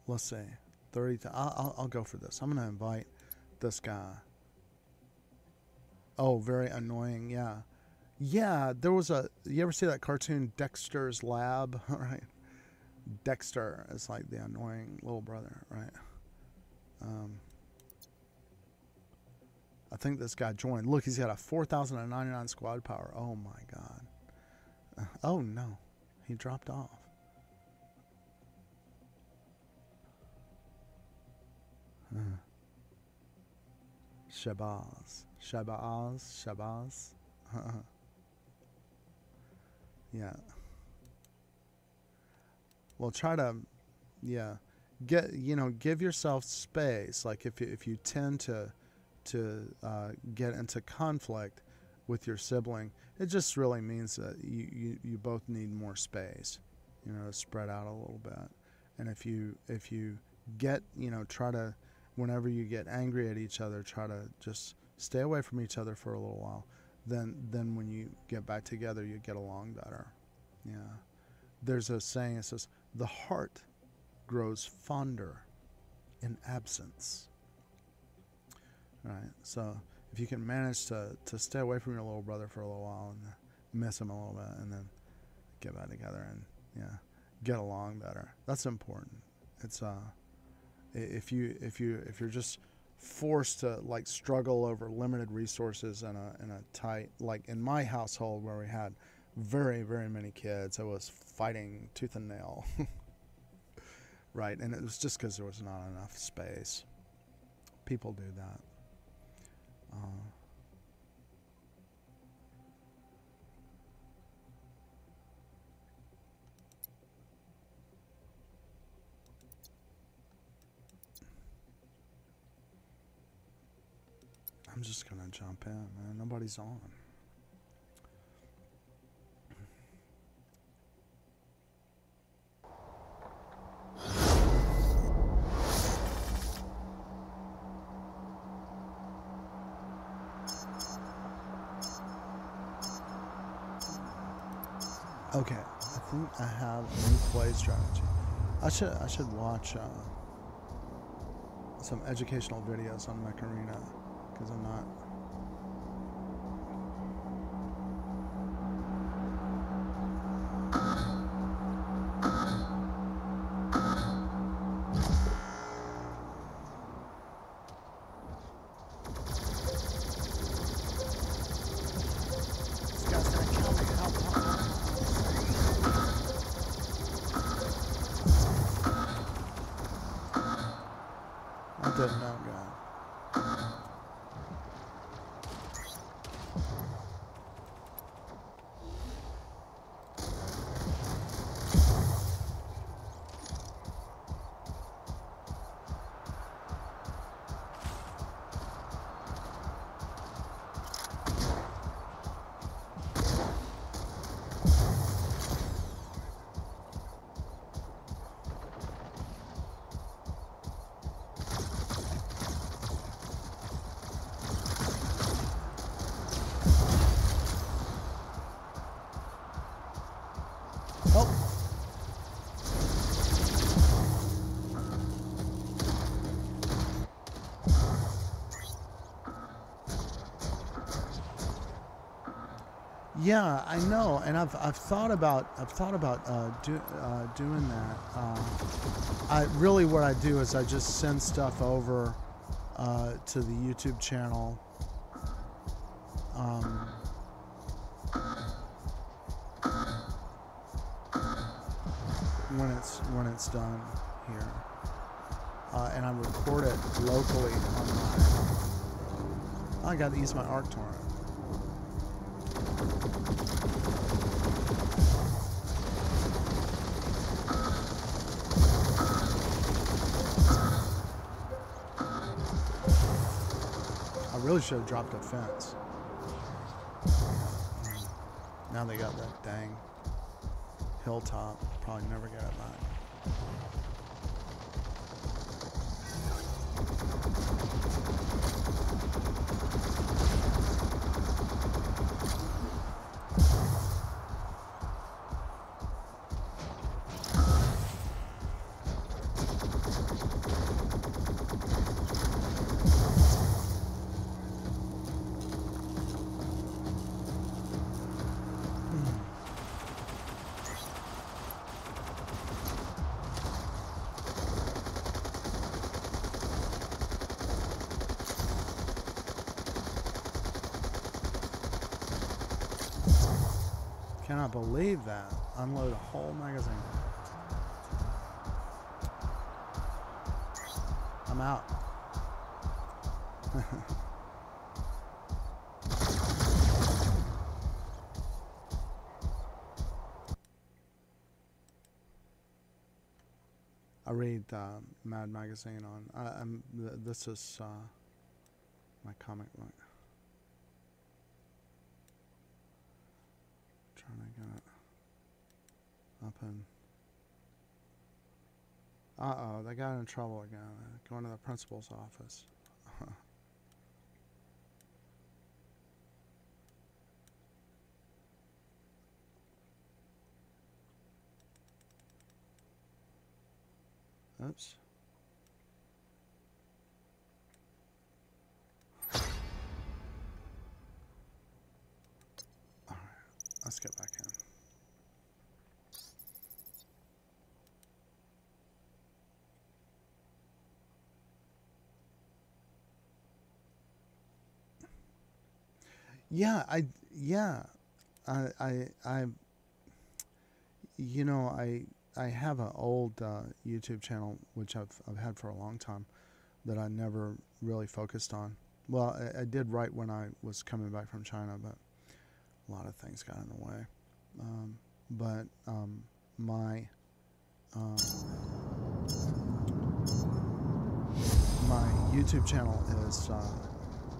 Let's see, 30. I'll go for this. I'm gonna invite this guy. Oh, very annoying. Yeah. Yeah, there was you ever see that cartoon Dexter's Lab? Right. Dexter is like the annoying little brother, right? I think this guy joined. Look, he's got a 4,099 squad power. Oh my god. Oh no, he dropped off. Shabazz. Yeah. Well, try to, yeah, give yourself space. Like if you tend to get into conflict with your sibling, it just really means that you both need more space, to spread out a little bit. And if you get, try to, whenever you get angry at each other, try to just stay away from each other for a little while. Then when you get back together, you get along better. Yeah. There's a saying that says, the heart grows fonder in absence. Right? So if you can manage to stay away from your little brother for a little while and miss him a little bit and then get back together and get along better. That's important. It's if you're just forced to like struggle over limited resources in a tight, like in my household where we had very, very many kids, I was fighting tooth and nail. Right? And it was just because there was not enough space. People do that. I'm just gonna jump in, man. Nobody's on. Okay, I think I have a new play strategy. I should watch some educational videos on Mech Arena because I'm not. This guy's gonna kill me. Help, help, help. That didn't know, God. Help. Yeah, I know, and I've thought about doing that. I really what I do is I just send stuff over to the YouTube channel. When it's done here, and I record it locally on my. I got to use my ARC torrent. I really should have dropped a fence. Now they got that dang hilltop. Probably never get it back. Cannot believe that. Unload a whole magazine. I'm out. I read Mad Magazine on. This is my comic book. Trying to get it up and. Uh-oh, they got in trouble again. Going to the principal's office. Oops. All right, let's get back in. Yeah, I you know, I have an old YouTube channel which I've had for a long time that I never really focused on. Well, I did right when I was coming back from China, but a lot of things got in the way. But my my YouTube channel is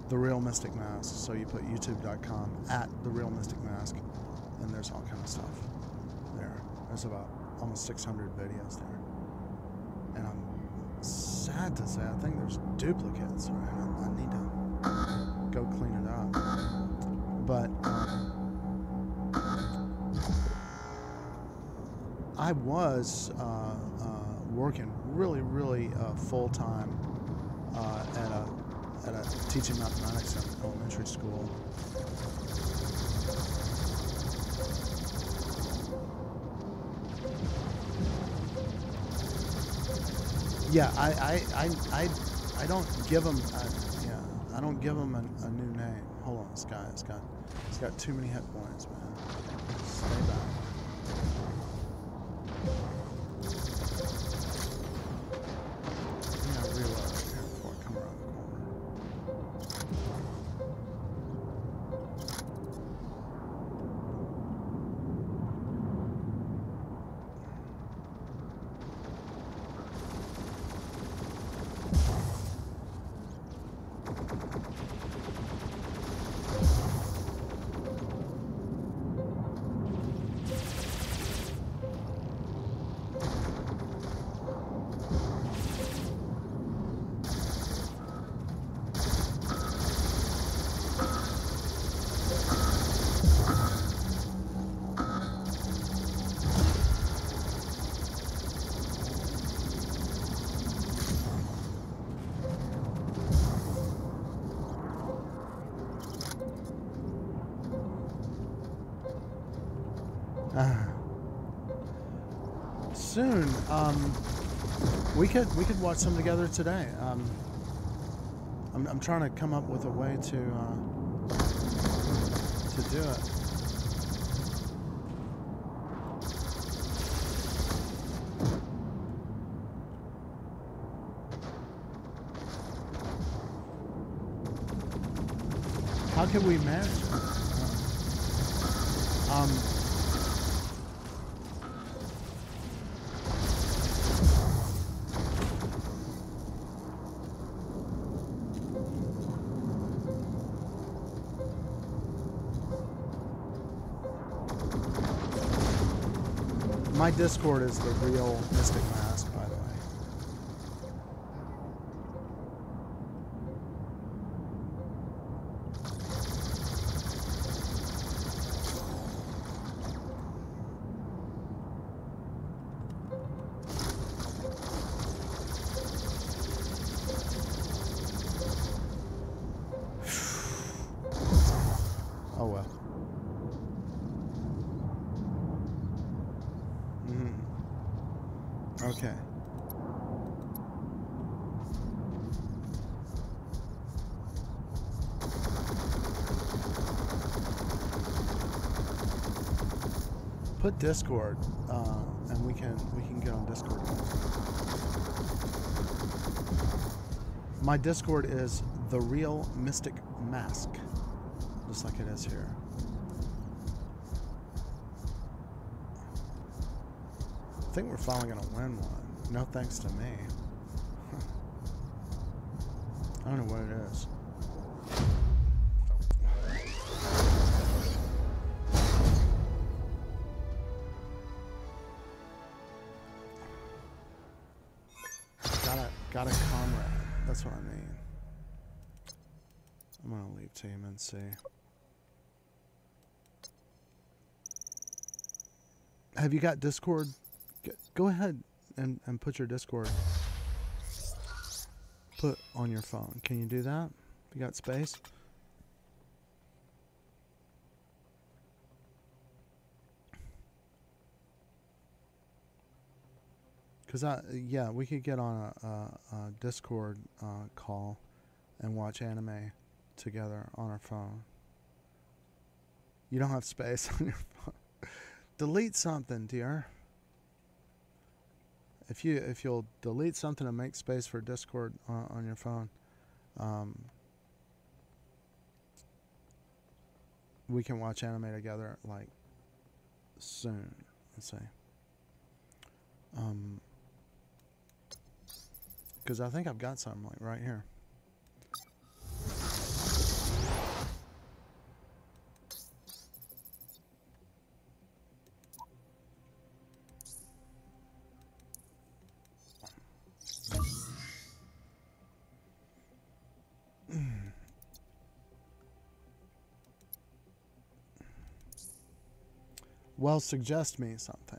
The Real Mystic Mask. So you put youtube.com @ The Real Mystic Mask, and there's all kind of stuff there. There's about almost 600 videos there. And I'm sad to say, I think there's duplicates, right? I need to go clean it up. But I was working really full-time at a teaching mathematics in elementary school. Yeah, I don't give them I don't give them a new name. Hold on, this guy he's got too many hit points, man. Stay back. Yeah, reload here before I come around the corner. Soon, we could watch some together today. I'm trying to come up with a way to do it. How can we manage it? My Discord is The Real Mystic Mask, by the way. Oh well. Okay. Put Discord, and we can get on Discord. My Discord is The Real Mystic Mask, just like it is here. I think we're finally gonna win one. No thanks to me. I don't know what it is. Got a comrade. That's what I mean. I'm gonna leave team and see. Have you got Discord? Go ahead. and put your Discord on your phone. Can you do that? You got space? Because yeah, we could get on a Discord call and watch anime together on our phone. You don't have space on your phone. Delete something, dear. If you'll delete something and make space for Discord on your phone, we can watch anime together like soon. Let's say. Because I think I've got something like right here. Well, suggest me something.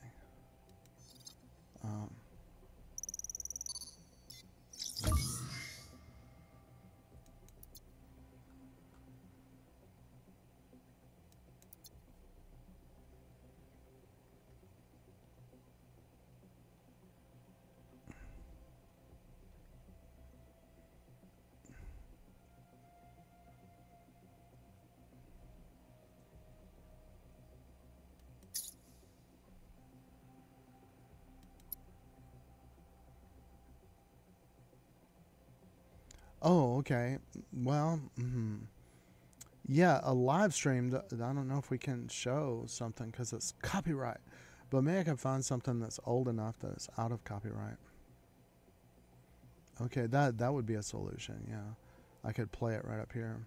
Oh, okay. Well, yeah, a live stream. I don't know if we can show something because it's copyright, but maybe I can find something that's old enough that it's out of copyright. Okay, that would be a solution. Yeah, I could play it right up here.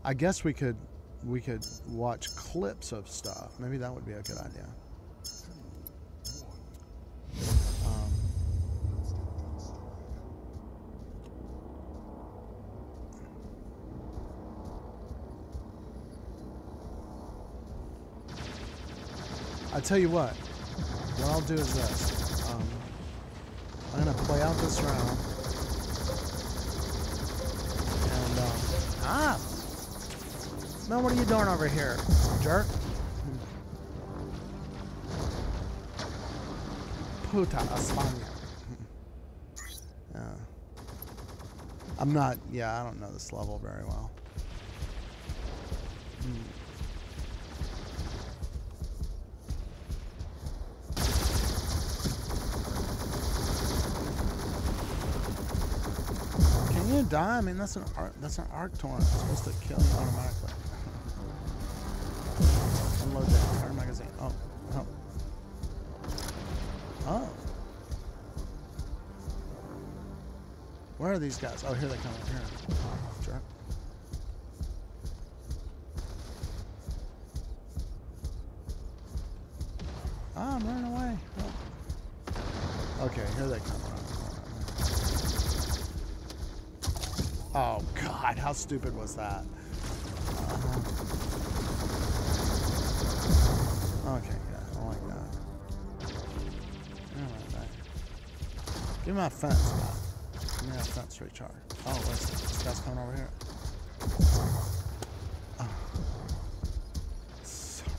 I guess we could watch clips of stuff. Maybe that would be a good idea. I tell you what I'll do is this. I'm gonna play out this round. And man, what are you doing over here, jerk? Puta España. I'm not, I don't know this level very well. Can you die? I mean, that's an arc torrent. It's supposed to kill you automatically. Unload that entire magazine. Oh. Where are these guys? Oh, here they come. Here. Jerk. I'm running away. Oh. Okay, here they come. Oh, God. How stupid was that? Okay, yeah, I like that. Give me my fence back. Give me that fence recharge. Oh, listen, this guy's coming over here. Oh. Sorry.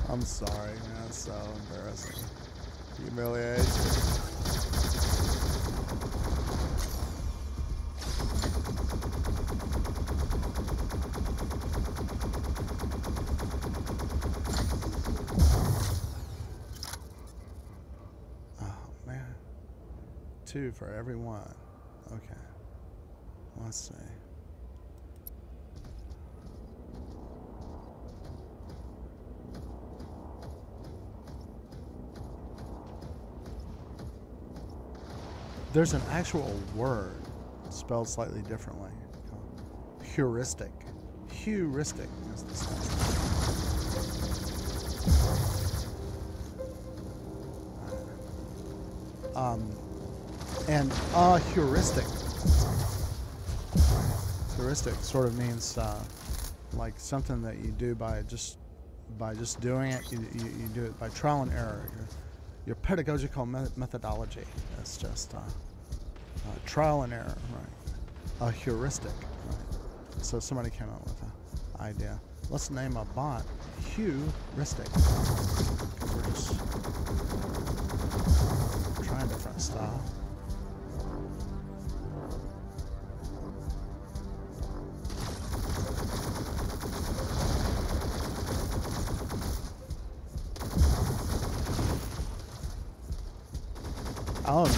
I'm sorry, man. It's so embarrassing. Humiliation. Two for every one. Okay. Let's see. There's an actual word spelled slightly differently. Heuristic. Heuristic is the spelling. And a heuristic. Heuristic sort of means like something that you do by just doing it. You do it by trial and error. Your pedagogical methodology is just trial and error, right? A heuristic, right? So somebody came up with an idea. Let's name a bot heuristic. Because we're just trying different stuff. Oh no.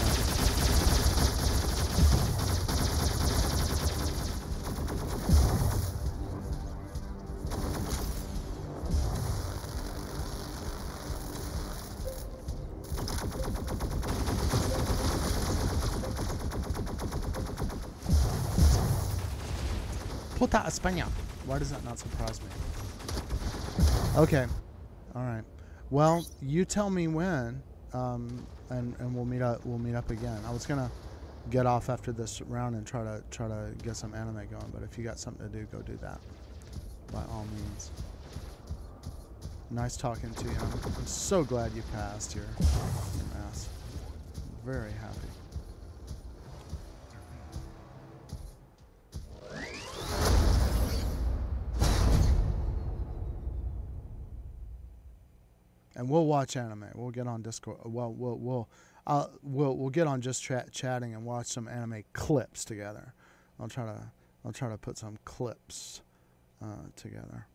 Puta España. Why does that not surprise me? Okay. All right. Well, you tell me when, and we'll meet up. We'll meet up again. I was gonna get off after this round and try to get some anime going, but if you got something to do, go do that. By all means. Nice talking to you. I'm so glad you passed your mass. Very happy. And we'll watch anime. We'll get on Discord. Well, we'll get on just chatting and watch some anime clips together. I'll try to put some clips together.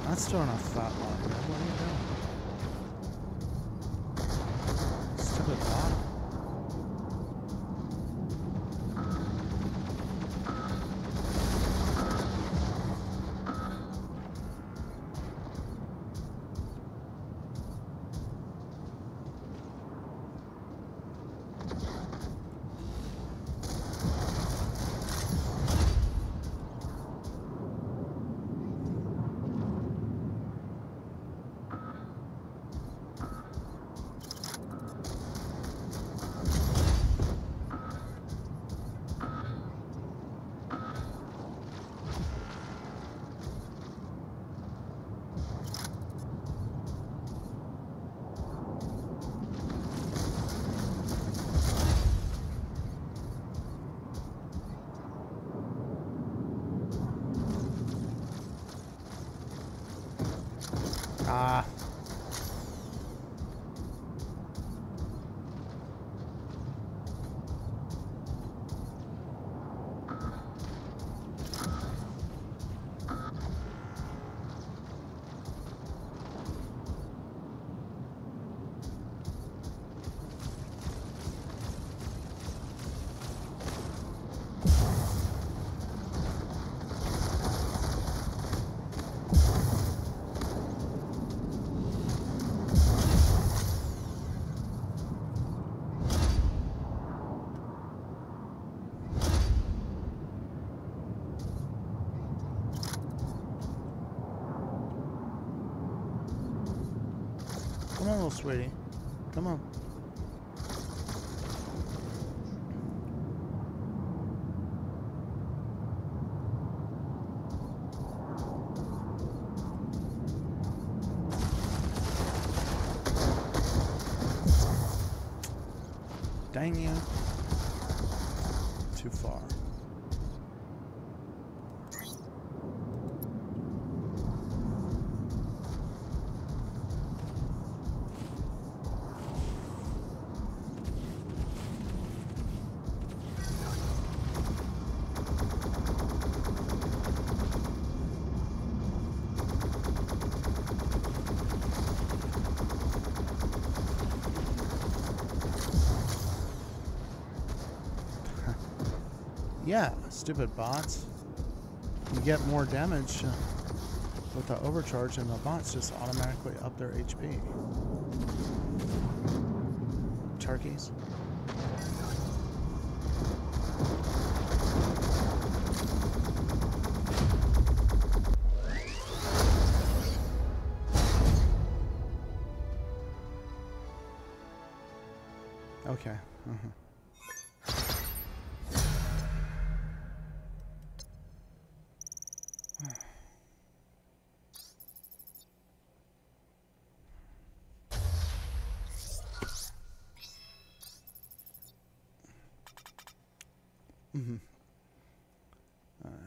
That's still on a flat line. What are you doing? Stupid bot. Ah. Come on, little sweetie. Come on. Dang you. Too far. Yeah, stupid bots. You get more damage with the overcharge, and the bots just automatically up their HP. Turkeys. Okay. Mm-hmm. All right.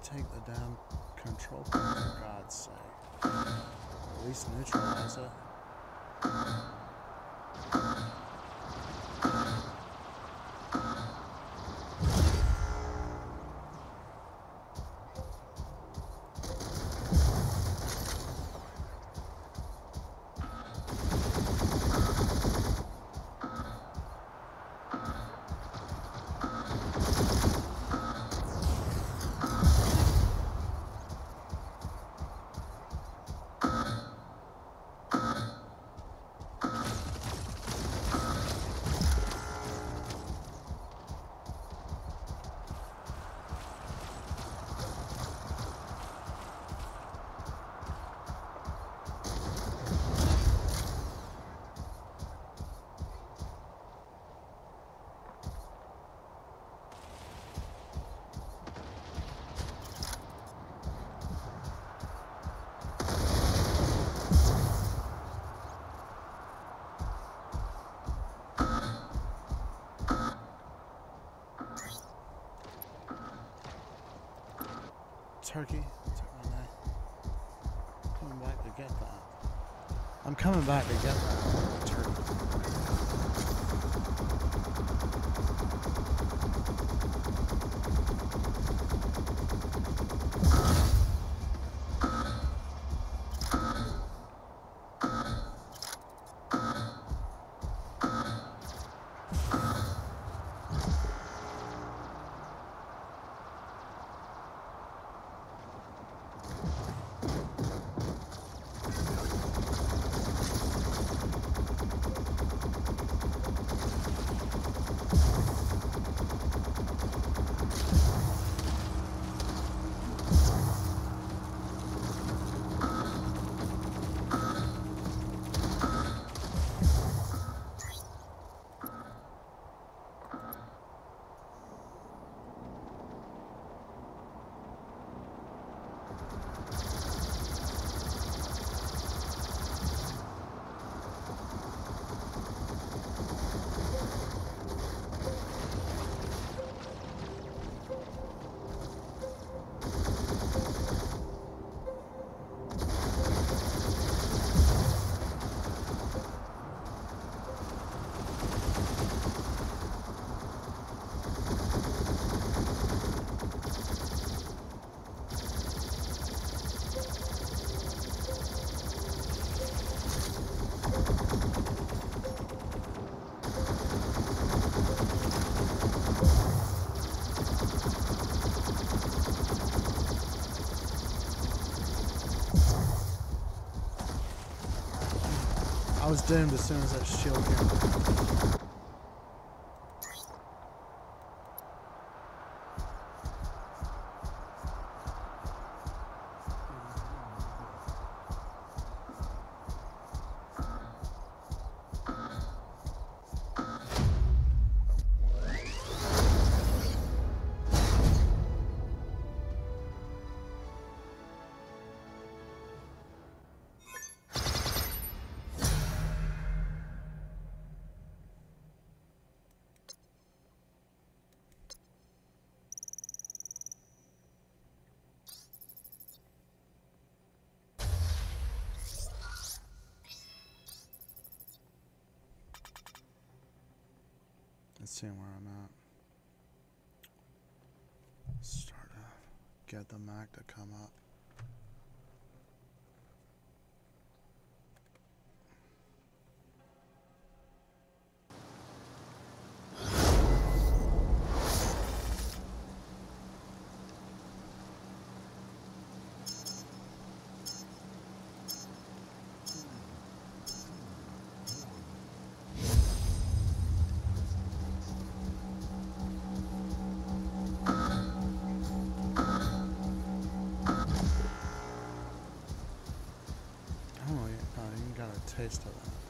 Take the damn control panel, for God's sake. At least neutralize it. Turkey. Coming back to get that. I'm coming back to get that turkey. was doomed as soon as that shield came. Let's see where I'm at. Start to get the Mac to come up. Taste of that.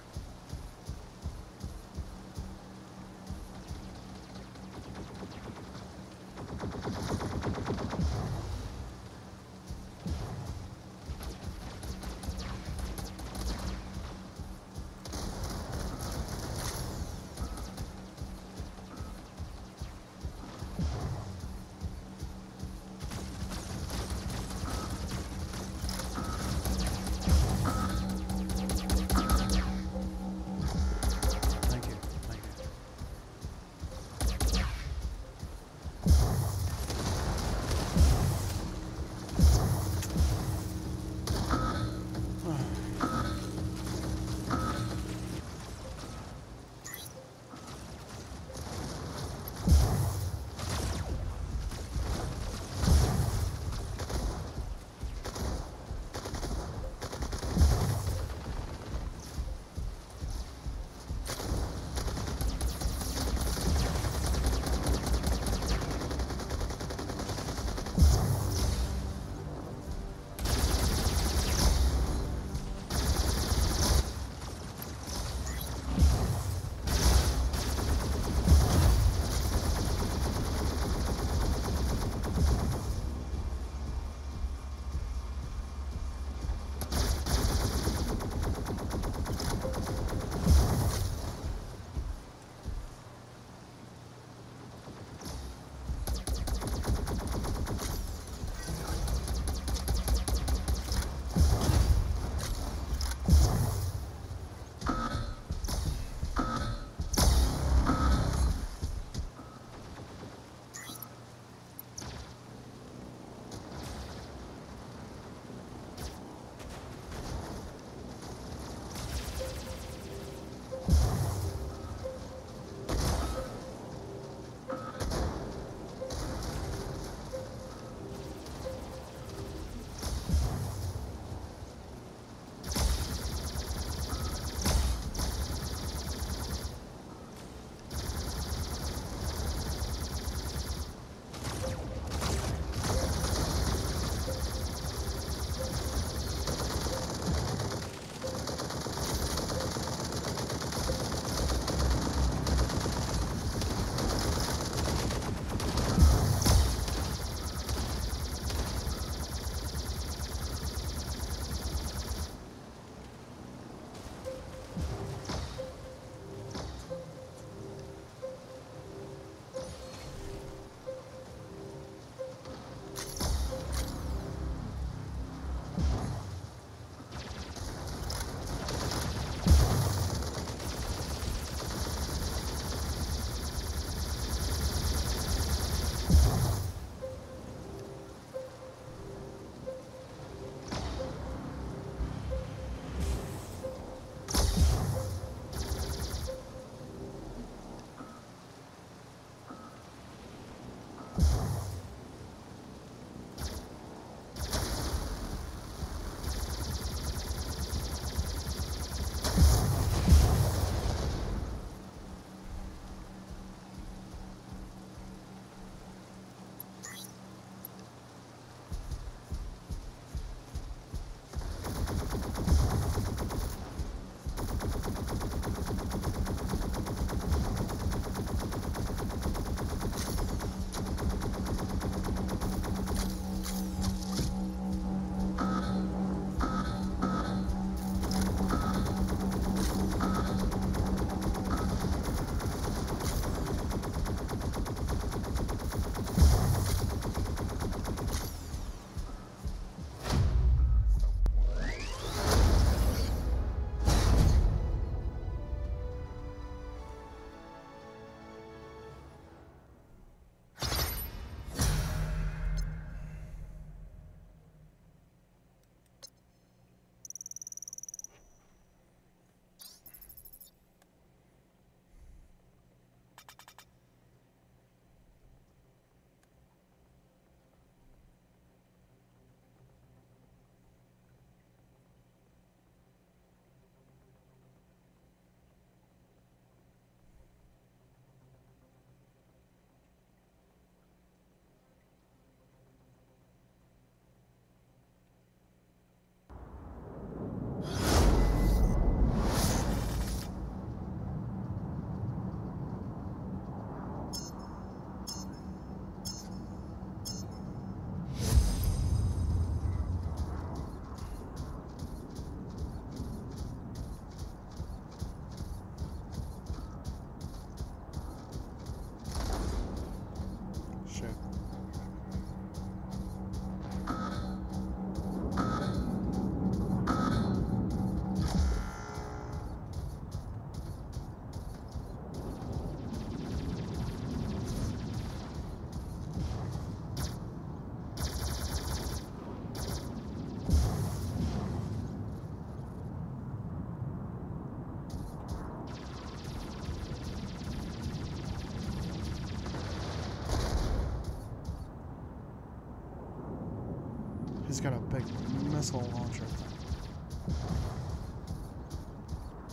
He's got a big missile launcher thing.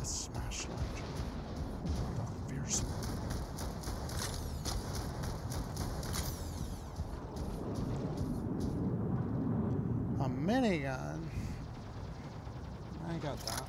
A smash launcher. The fierce one. A minigun. I got that.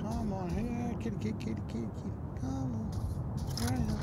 Come on here, kitty. Come on. Right here.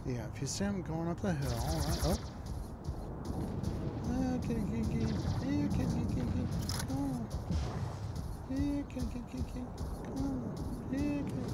Yeah, if you see him going up the hill, right? Oh. Kitty. Here, kitty. Come on. Here, kitty. Come on. Here, kitty.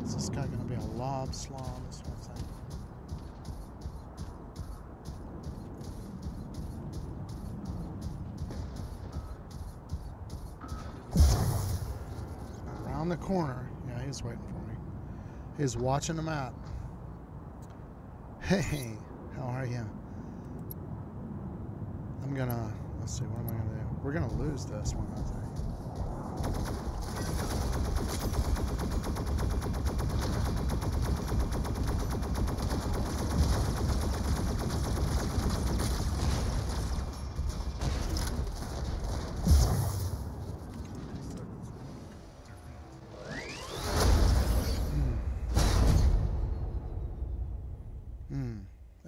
Is this guy gonna be a lob slob? That's what I'm saying. Around the corner. Yeah, he's waiting for me. He's watching the map. Hey, how are you? I'm gonna, let's see, what am I gonna do? We're gonna lose this one, I think.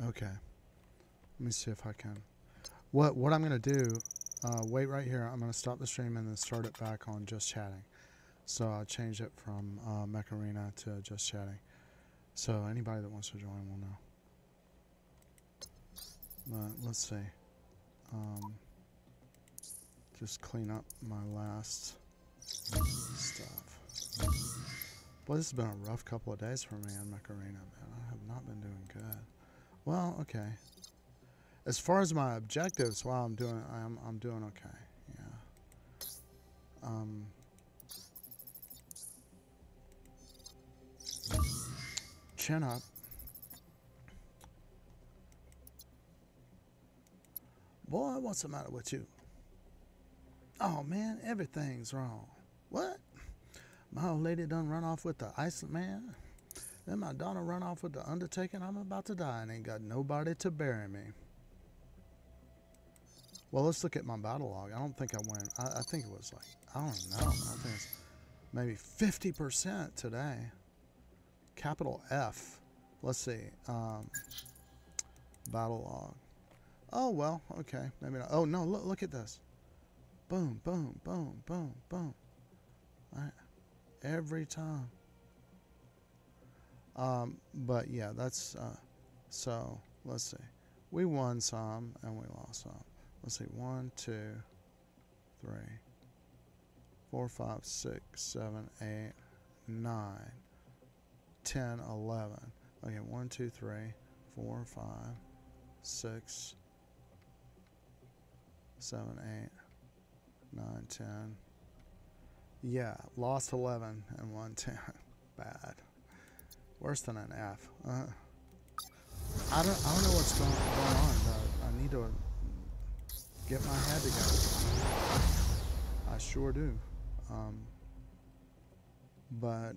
Okay. Let me see if I can. What I'm going to do, wait right here. I'm going to stop the stream and then start it back on just chatting. So I'll change it from Mech Arena to just chatting. So anybody that wants to join will know. Let's see. Just clean up my last stuff. Boy, this has been a rough couple of days for me on Mech Arena, man. I have not been doing good. Well, okay. As far as my objectives, well, I'm doing okay. Yeah. Chin up. Boy, what's the matter with you? Oh man, everything's wrong. What? My old lady done run off with the Iceland man. Then my daughter run off with the Undertaker, and I'm about to die and ain't got nobody to bury me. Well, let's look at my battle log. I don't think I went. I think it was like, I don't know. I think it's maybe 50% today. Capital F. Let's see. Battle log. Oh, well, okay. Maybe not. Oh, no, look at this. Boom, boom, boom, boom, boom. All right. Every time. But yeah, that's, so let's see. We won some and we lost some. Let's see. 1, 2, 3, 4, 5, 6, 7, 8, 9, 10, 11. Okay, 1, 2, 3, 4, 5, 6, 7, 8, 9, 10. Yeah, lost 11 and won 10. Bad. Worse than an F. I don't know what's going on, but I need to get my head together. I sure do. But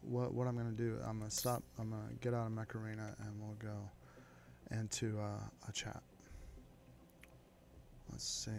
what I'm gonna do, I'm gonna stop. I'm gonna get out of Macarena and we'll go into a chat. Let's see.